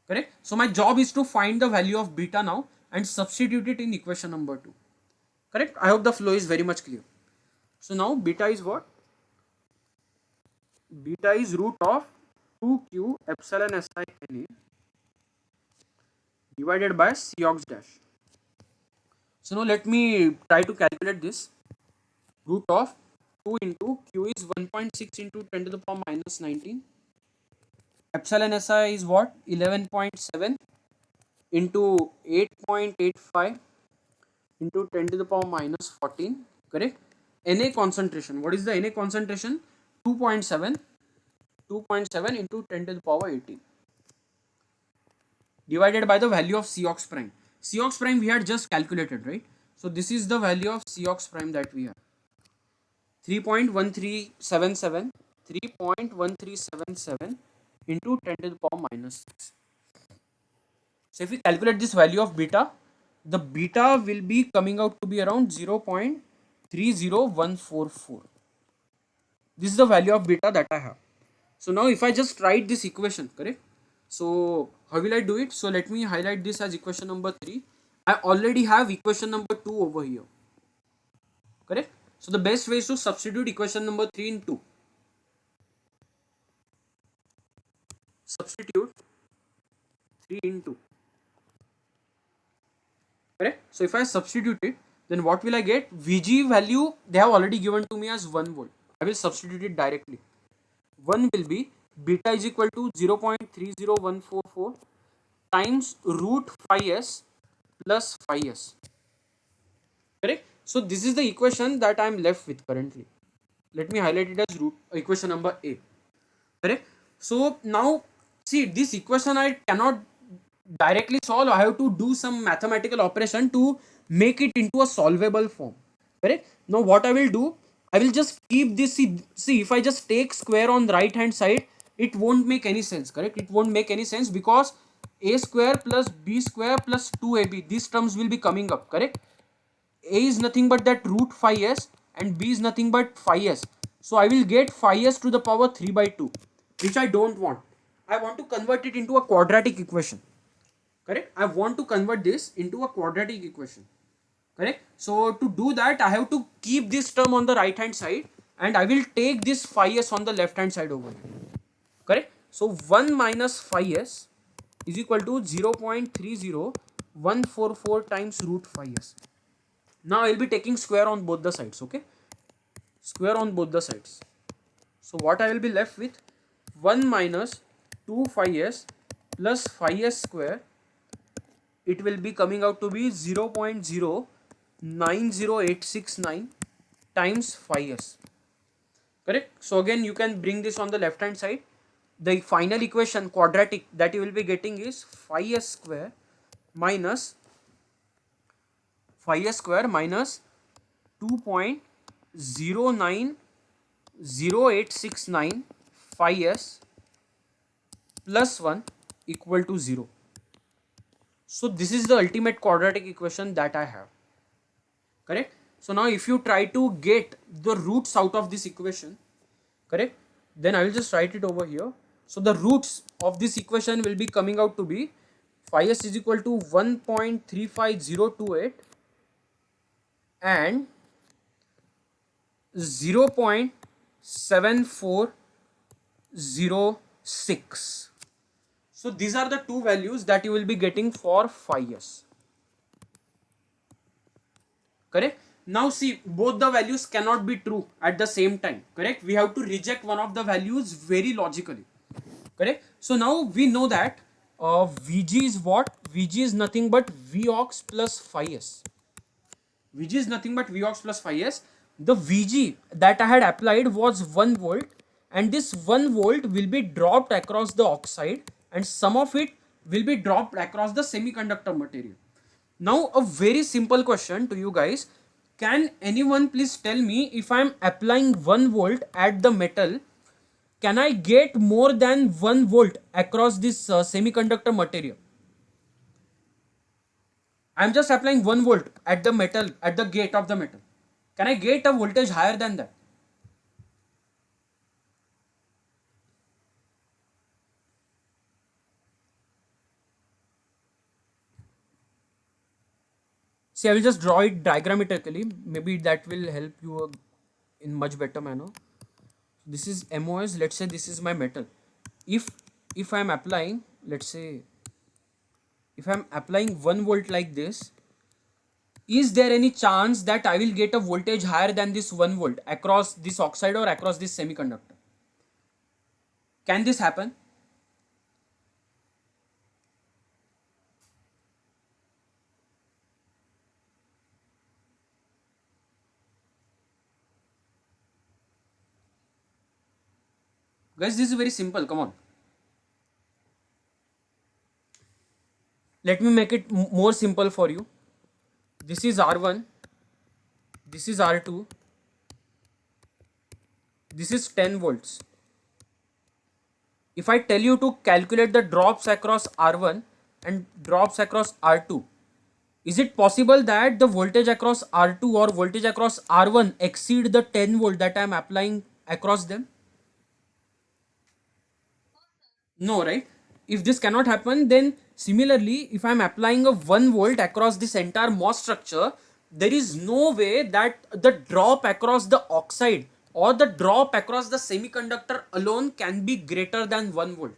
correct? So my job is to find the value of beta now and substitute it in equation number 2, correct? I hope the flow is very much clear. So now beta is what? Beta is root of 2q epsilon Si Na divided by Cox dash. So now let me try to calculate this. Root of 2 into q is 1.6 into 10 to the power minus 19. Epsilon Si is what? 11.7 into 8.85 into 10 to the power minus 14, correct? Na concentration, what is the Na concentration? 2.7, 2.7 into 10 to the power 18 divided by the value of Cox prime. Cox prime we had just calculated, right? So this is the value of Cox prime that we have. 3.1377, 3.1377 into 10 to the power minus 6. So if we calculate this value of beta, the beta will be coming out to be around 0.30144. This is the value of beta that I have. So now if I just write this equation, correct? So how will I do it? So let me highlight this as equation number 3. I already have equation number 2 over here, correct? So the best way is to substitute equation number 3 in 2. Substitute 3 in 2, correct? So if I substitute it, then what will I get? Vg value they have already given to me as 1 volt. I will substitute it directly. 1 will be beta is equal to 0.30144 times root phi s plus phi s, correct? So this is the equation that I am left with currently. Let me highlight it as root equation number A, correct? So now see, this equation I cannot directly solve. I have to do some mathematical operation to make it into a solvable form, correct? Now what I will do, I will just keep this. See, if I just take square on the right hand side, it won't make any sense, correct? It won't make any sense because a square plus b square plus 2ab, these terms will be coming up, correct? A is nothing but that root phi s and b is nothing but phi s. So I will get phi s to the power 3 by 2, which I don't want. I want to convert it into a quadratic equation, correct? I want to convert this into a quadratic equation, correct? So to do that, I have to keep this term on the right hand side and I will take this phi s on the left hand side over here, correct? So 1 minus phi s is equal to 0.30144 times root phi s. Now I will be taking square on both the sides, okay? Square on both the sides. So what I will be left with, 1 minus 2 phi s plus phi s square, it will be coming out to be 0.090869 times phi s, correct? So again you can bring this on the left hand side. The final equation quadratic that you will be getting is phi s square minus 2.090869 phi s plus 1 equal to 0. So this is the ultimate quadratic equation that I have, correct? So now if you try to get the roots out of this equation, correct, then I will just write it over here. So the roots of this equation will be coming out to be phi s is equal to 1.35028 and 0.7406. So these are the two values that you will be getting for phi s, correct? Now see, both the values cannot be true at the same time, correct? We have to reject one of the values very logically, correct? So now we know that Vg is what? Vg is nothing but Vox plus phi s. Vg is nothing but Vox plus phi s. The Vg that I had applied was 1 volt and this 1 volt will be dropped across the oxide and some of it will be dropped across the semiconductor material. Now a very simple question to you guys. Can anyone please tell me, if I am applying 1 volt at the metal, can I get more than 1 volt across this semiconductor material? I am just applying 1 volt at the metal, at the gate of the metal. Can I get a voltage higher than that? See, I will just draw it diagrammatically. Maybe that will help you in much better manner. This is MOS. Let's say this is my metal. If I am applying, let's say, if I am applying 1 volt like this, is there any chance that I will get a voltage higher than this 1 volt across this oxide or across this semiconductor? Can this happen? Guys, this is very simple. Come on. Let me make it more simple for you. This is R1. This is R2. This is 10 volts. If I tell you to calculate the drops across R1 and drops across R2, is it possible that the voltage across R2 or voltage across R1 exceed the 10 volt that I am applying across them? No, right? If this cannot happen, then similarly, if I am applying a 1 volt across this entire MOS structure, there is no way that the drop across the oxide or the drop across the semiconductor alone can be greater than 1 volt.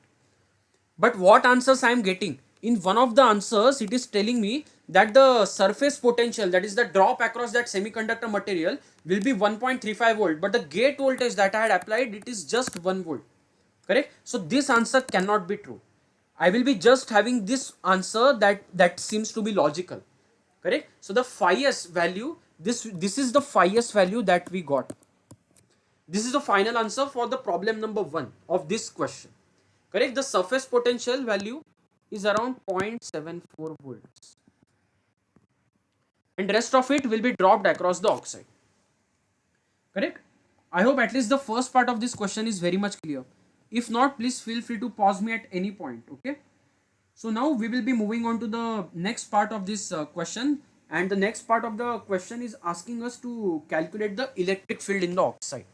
But what answers I am getting? In one of the answers, it is telling me that the surface potential, that is the drop across that semiconductor material, will be 1.35 volt. But the gate voltage that I had applied, it is just 1 volt. Correct? So this answer cannot be true. I will be just having this answer that seems to be logical. Correct? So the phi s value, this is the phi s value that we got. This is the final answer for the problem number 1 of this question. Correct? The surface potential value is around 0.74 volts. And rest of it will be dropped across the oxide. Correct? I hope at least the first part of this question is very much clear. If not, please feel free to pause me at any point. Okay? So now we will be moving on to the next part of this question. And the next part of the question is asking us to calculate the electric field in the oxide.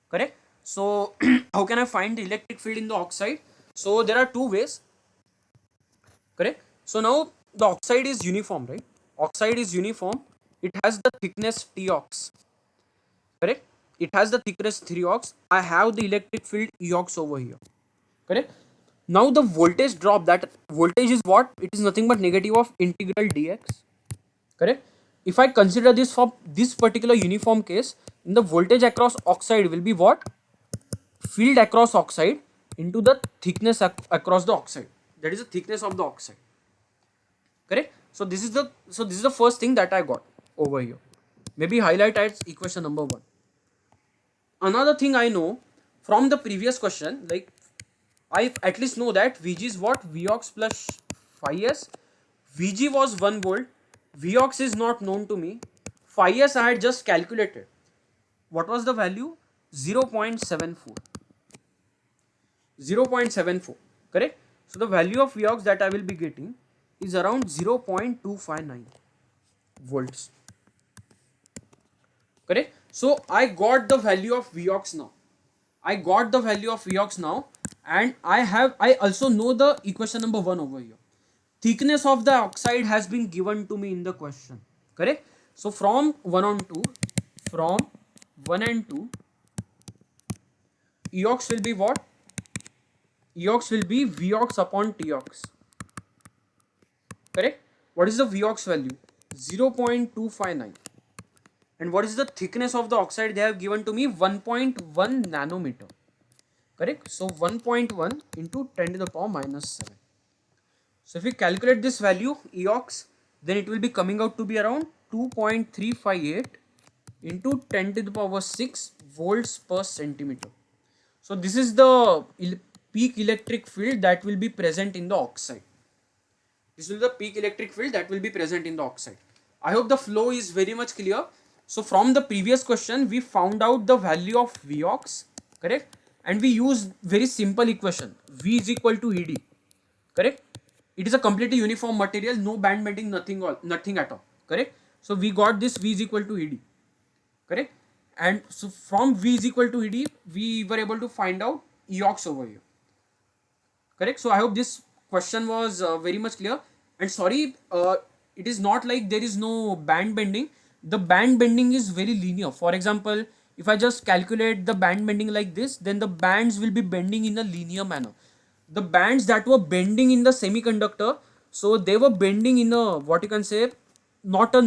Correct? So how can I find the electric field in the oxide? So there are two ways. Correct? So now the oxide is uniform, right? Oxide is uniform. It has the thickness Tox. Correct? It has the thickness 3ox. I have the electric field Eox over here. Correct? Now the voltage drop, that voltage is what? It is nothing but negative of integral dx. Correct? If I consider this for this particular uniform case, then the voltage across oxide will be what? Field across oxide into the thickness across the oxide. That is the thickness of the oxide. Correct? So this is the first thing that I got over here. Maybe highlight as equation number 1. Another thing I know from the previous question, like I at least know that Vg is what? Vox plus phi s. Vg was 1 volt. Vox is not known to me. Phi s I had just calculated. What was the value? 0.74. 0.74. Correct? So the value of Vox that I will be getting is around 0.259 volts. Correct? So I got the value of Vox now. I got the value of Vox now, and I also know the equation number 1 over here. Thickness of the oxide has been given to me in the question. Correct? So from 1 and 2, Eox will be what? Eox will be Vox upon Tox. Correct? What is the Vox value? 0.259. And what is the thickness of the oxide? They have given to me 1.1 nanometer. Correct? So 1.1 into 10 to the power minus 7. So if we calculate this value, Eox, then it will be coming out to be around 2.358 into 10 to the power 6 volts per centimeter. So this is the peak electric field that will be present in the oxide. This will be the peak electric field that will be present in the oxide. I hope the flow is very much clear. So from the previous question, we found out the value of Vox, correct? And we used very simple equation, V is equal to Ed, correct? It is a completely uniform material, no band bending, nothing at all, correct? So we got this V is equal to Ed, correct? And so from V is equal to Ed, we were able to find out Eox over here, correct? So I hope this question was very much clear. And sorry, it is not like there is no band bending. The band bending is very linear. For example, if I just calculate the band bending like this, then the bands will be bending in a linear manner. The bands that were bending in the semiconductor, so they were bending in a, what you can say, not a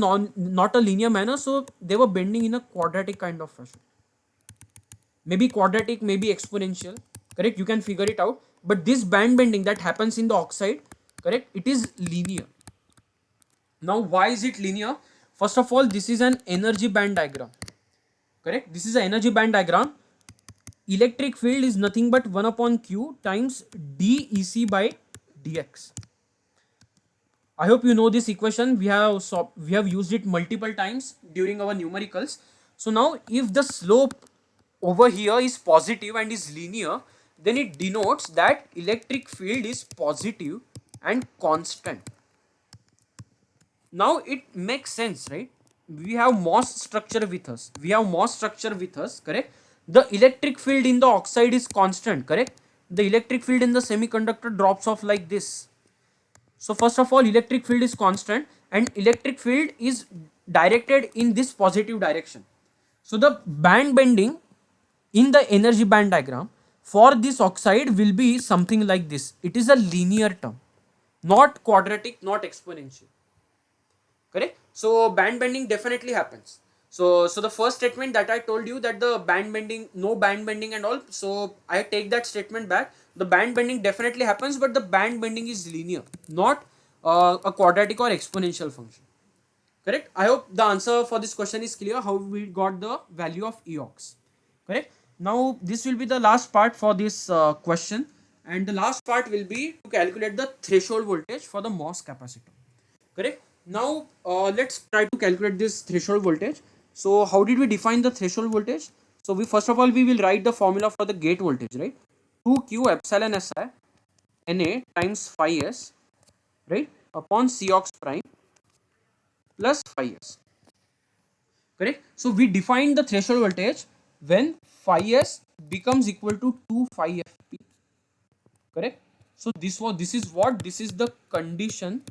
linear manner, so they were bending in a quadratic kind of fashion. Maybe quadratic, maybe exponential, correct? You can figure it out. But this band bending that happens in the oxide, correct, it is linear. Now why is it linear? First of all, this is an energy band diagram, correct? This is an energy band diagram. electric field is nothing but 1 upon q times dEc by dx. I hope you know this equation. We have used it multiple times during our numericals. So now if the slope over here is positive and is linear, then it denotes that electric field is positive and constant. Now it makes sense, right? We have MOS structure with us. Correct? The electric field in the oxide is constant, correct? The electric field in the semiconductor drops off like this. So first of all, electric field is constant and electric field is directed in this positive direction. So the band bending in the energy band diagram for this oxide will be something like this. It is a linear term, not quadratic, not exponential. Correct? So band bending definitely happens. So the first statement that I told you, that the band bending, no band bending and all, so I take that statement back. The band bending definitely happens, but the band bending is linear, not a quadratic or exponential function. Correct? I hope the answer for this question is clear, how we got the value of Eox. Correct? Now this will be the last part for this question, and the last part will be to calculate the threshold voltage for the MOS capacitor. Correct? Now let's try to calculate this threshold voltage. So how did we define the threshold voltage? So we first of all we will write the formula for the gate voltage, right? 2q epsilon Si Na times phi s, right, upon Cox prime plus phi s. Correct? So we define the threshold voltage when phi s becomes equal to 2 phi fp. Correct? So this is the condition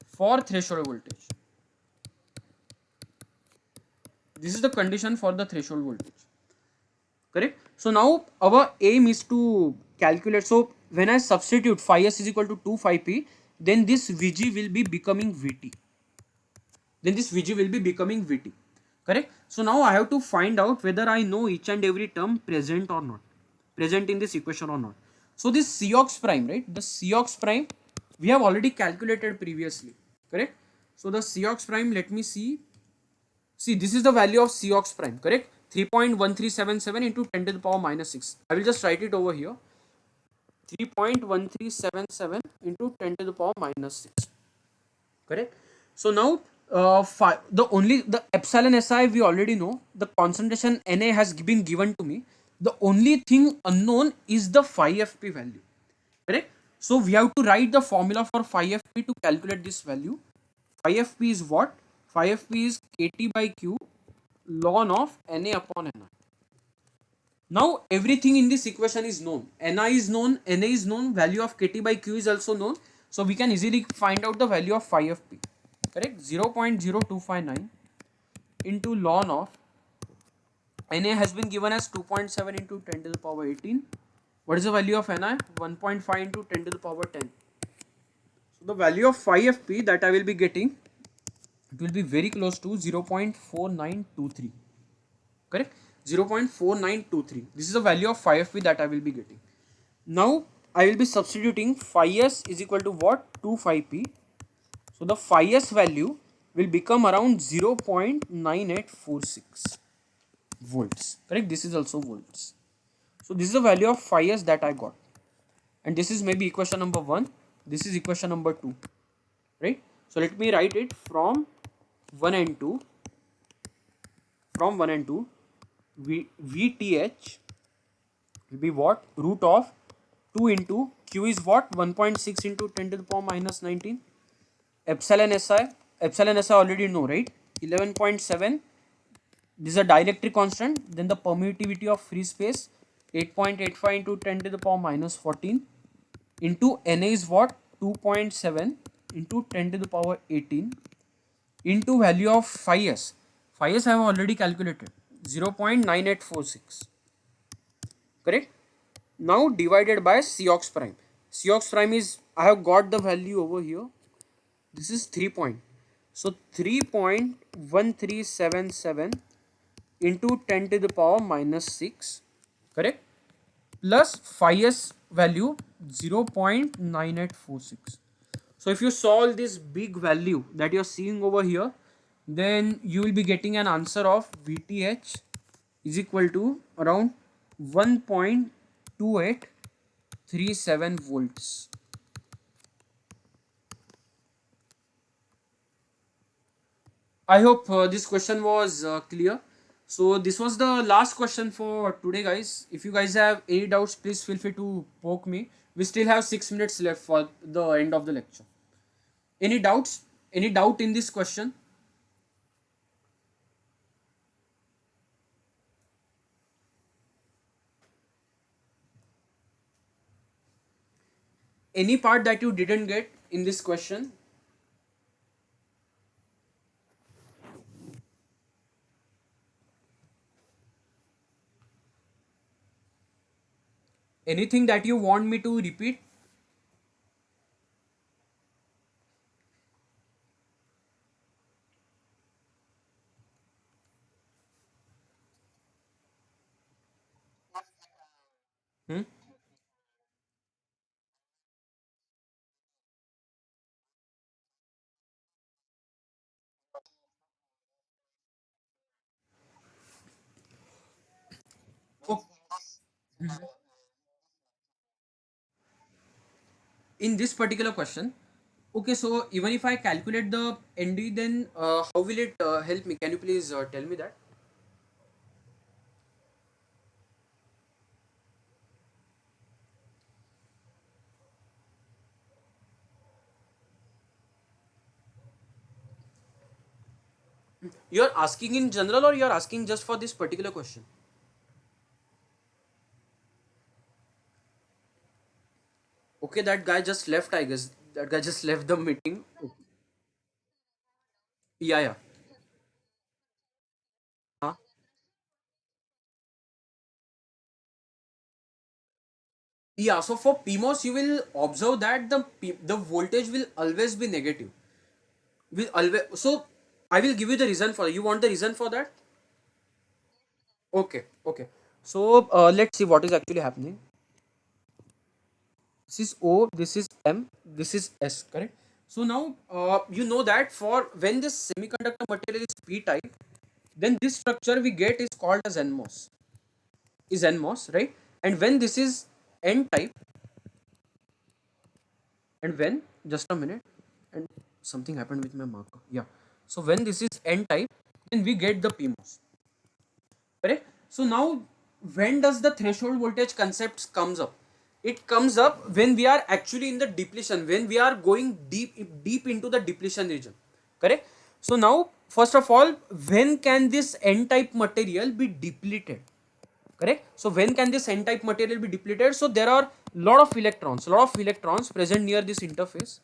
for threshold voltage. This is the condition for the threshold voltage. Correct? So now our aim is to calculate. So when I substitute phi s is equal to 2 phi p, then this Vg will be becoming Vt. Correct? So now I have to find out whether I know each and every term present or not, present in this equation or not. So this Cox prime, right? The Cox prime we have already calculated previously. Correct? So the Cox prime, let me see. See, this is the value of Cox prime, correct? 3.1377 into 10 to the power minus 6. I will just write it over here. 3.1377 into 10 to the power minus 6. Correct? So now the epsilon Si we already know. The concentration Na has been given to me. The only thing unknown is the phi fp value. Correct? So we have to write the formula for phi fp to calculate this value. Phi fp is what? Phi fp is kT by q ln of Na upon Ni. Now everything in this equation is known. Ni is known, Na is known, value of kT by q is also known. So we can easily find out the value of phi fp. Correct? 0.0259 into ln of Na has been given as 2.7 into 10 to the power 18. What is the value of Ni? 1.5 into 10 to the power 10. So the value of phi fp that I will be getting, it will be very close to 0.4923. Correct? 0.4923. This is the value of phi fp that I will be getting. Now I will be substituting phi s is equal to what? 2 phi p. So the phi s value will become around 0.9846 volts. Correct? This is also volts. So this is the value of phi s that I got. And this is maybe equation number 1. This is equation number 2. Right? So let me write it from 1 and 2. From 1 and 2. Vth will be what? Root of 2 into q is what? 1.6 into 10 to the power minus 19. Epsilon Si already know, right? 11.7. This is a dielectric constant. Then the permittivity of free space 8.85 into 10 to the power minus 14 into Na is what? 2.7 into 10 to the power 18 into value of phi s. Phi s I have already calculated, 0.9846. Correct? Now divided by Cox prime. Cox prime is, I have got the value over here. This is 3 point. So 3.1377 into 10 to the power minus 6. Correct? Plus phi s value 0.9846. So if you solve this big value that you are seeing over here, then you will be getting an answer of Vth is equal to around 1.2837 volts. I hope this question was clear. So this was the last question for today, guys. If you guys have any doubts, please feel free to poke me. We still have 6 minutes left for the end of the lecture. Any doubts? Any doubt in this question? Any part that you didn't get in this question? Anything that you want me to repeat? Hmm? Oh, in this particular question, okay, so even if I calculate the ND, then how will it help me? Can you please tell me that? You're asking in general or you're asking just for this particular question? Okay, that guy just left, I guess. That guy just left the meeting. Yeah, yeah. Huh? Yeah, so for PMOS, you will observe that the voltage will always be negative. Will always, so I will give you the reason for. You want the reason for that? Okay, okay. So let's see what is actually happening. This is O, this is M, this is S, correct? So now you know that for when this semiconductor material is P type, then this structure we get is called as NMOS. Is NMOS, right? And when this is N type, and when, just a minute, and something happened with my marker. Yeah. So when this is N type, then we get the PMOS. Correct? So now when does the threshold voltage concept comes up? It comes up when we are actually in the depletion, when we are going deep into the depletion region. Correct? So now first of all, when can this N type material be depleted? Correct? So when can this N type material be depleted? So there are lot of electrons present near this interface.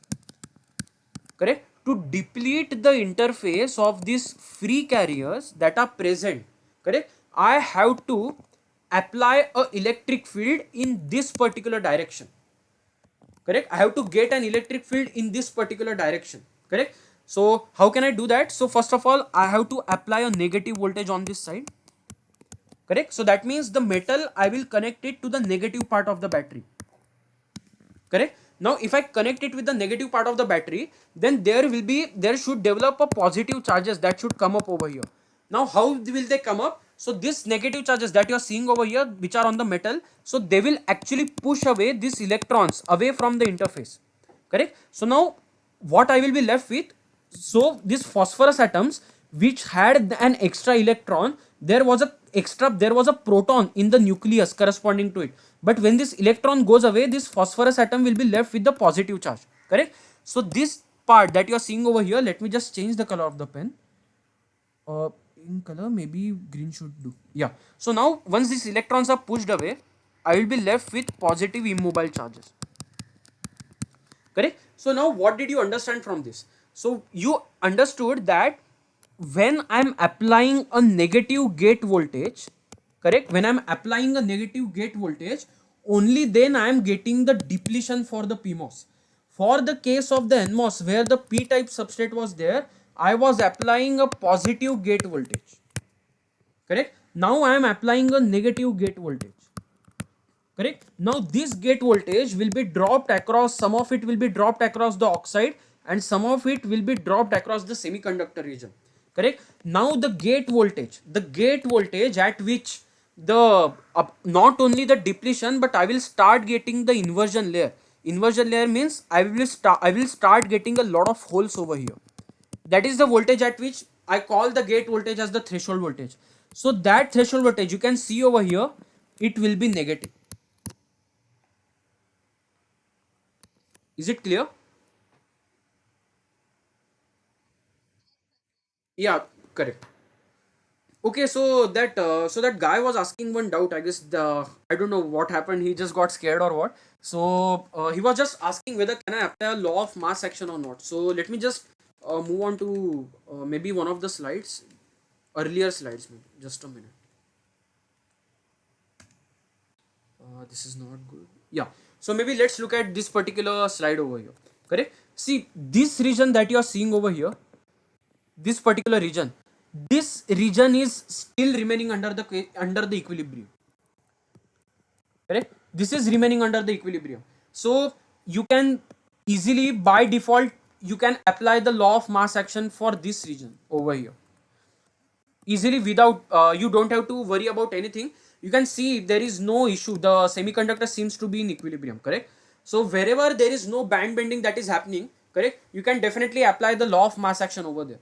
Correct? To deplete the interface of these free carriers that are present, correct, I have to apply a electric field in this particular direction. Correct? I have to get an electric field in this particular direction. Correct? So how can I do that? So first of all, I have to apply a negative voltage on this side. Correct? So that means the metal, I will connect it to the negative part of the battery. Correct? Now if I connect it with the negative part of the battery, then there should develop a positive charges that should come up over here. Now how will they come up? So this negative charges that you are seeing over here, which are on the metal, so they will actually push away these electrons away from the interface. Correct? So now what I will be left with, so these phosphorus atoms which had an extra electron, there was a proton in the nucleus corresponding to it, but when this electron goes away, this phosphorus atom will be left with the positive charge. Correct? So this part that you are seeing over here, let me just change the color of the pen. uh, in color, maybe green should do. Yeah. So now once these electrons are pushed away, I will be left with positive immobile charges. Correct? So now what did you understand from this? So you understood that when I'm applying a negative gate voltage, correct, when I'm applying a negative gate voltage, only then I am getting the depletion for the PMOS. For the case of the NMOS where the P type substrate was there, I was applying a positive gate voltage. Correct? Now I am applying a negative gate voltage. Correct? Now this gate voltage will be dropped across, some of it will be dropped across the oxide and some of it will be dropped across the semiconductor region. correct? Now the gate voltage at which the not only the depletion, but I will start getting the inversion layer. Inversion layer means I will start getting a lot of holes over here. That is the voltage at which I call the gate voltage as the threshold voltage. So that threshold voltage you can see over here, it will be negative. Is it clear? Yeah, correct. Okay, so that guy was asking one doubt. I guess the I don't know what happened. He just got scared or what. So he was just asking whether can I apply a law of mass action or not. So let me just move on to maybe one of the slides, earlier slides. Maybe. Just a minute. This is not good. Yeah. So maybe let's look at this particular slide over here. Correct. See this region that you are seeing over here. This particular region. This region is still remaining under the equilibrium. Correct. This is remaining under the equilibrium. So you can easily by default you can apply the law of mass action for this region over here easily without you don't have to worry about anything. You can see there is no issue. The semiconductor seems to be in equilibrium, correct? So wherever there is no band bending that is happening, correct, you can definitely apply the law of mass action over there,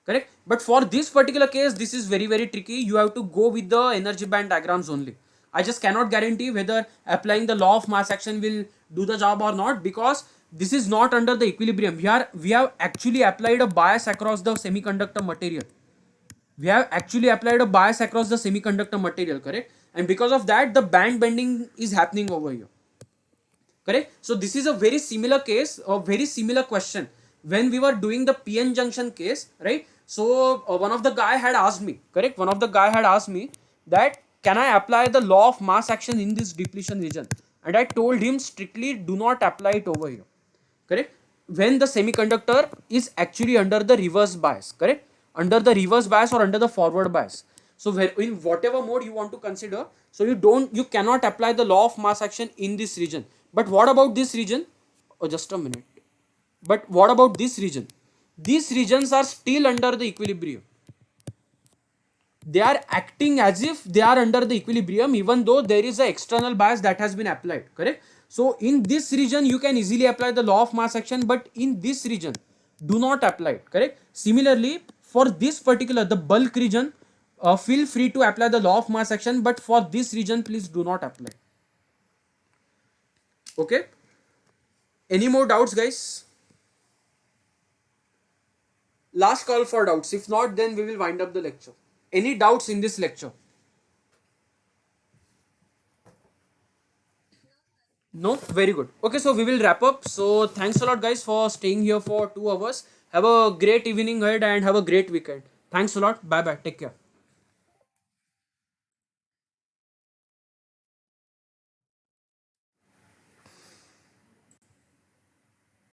correct? But for this particular case, this is very tricky. You have to go with the energy band diagrams only. I just cannot guarantee whether applying the law of mass action will do the job or not, because this is not under the equilibrium. We have actually applied a bias across the semiconductor material. We have actually applied a bias across the semiconductor material, correct? And because of that, the band bending is happening over here, correct? So this is a very similar case, a very similar question when we were doing the PN junction case, right? So one of the guy had asked me, correct, one of the guy had asked me that can I apply the law of mass action in this depletion region, and I told him strictly do not apply it over here, correct, when the semiconductor is actually under the reverse bias, correct, under the reverse bias or under the forward bias. So in whatever mode you want to consider, so you cannot apply the law of mass action in this region. But what about this region? Oh, just a minute. But what about this region? These regions are still under the equilibrium. They are acting as if they are under the equilibrium, even though there is an external bias that has been applied, correct? So in this region you can easily apply the law of mass action, but in this region do not apply it, correct? Similarly, for this particular the bulk region, feel free to apply the law of mass action, but for this region please do not apply. Okay, any more doubts, guys? Last call for doubts. If not, then we will wind up the lecture. Any doubts in this lecture? No? Very good. Okay, so we will wrap up. So thanks a lot, guys, for staying here for 2 hours. Have a great evening ahead and have a great weekend. Thanks a lot. Bye bye. Take care.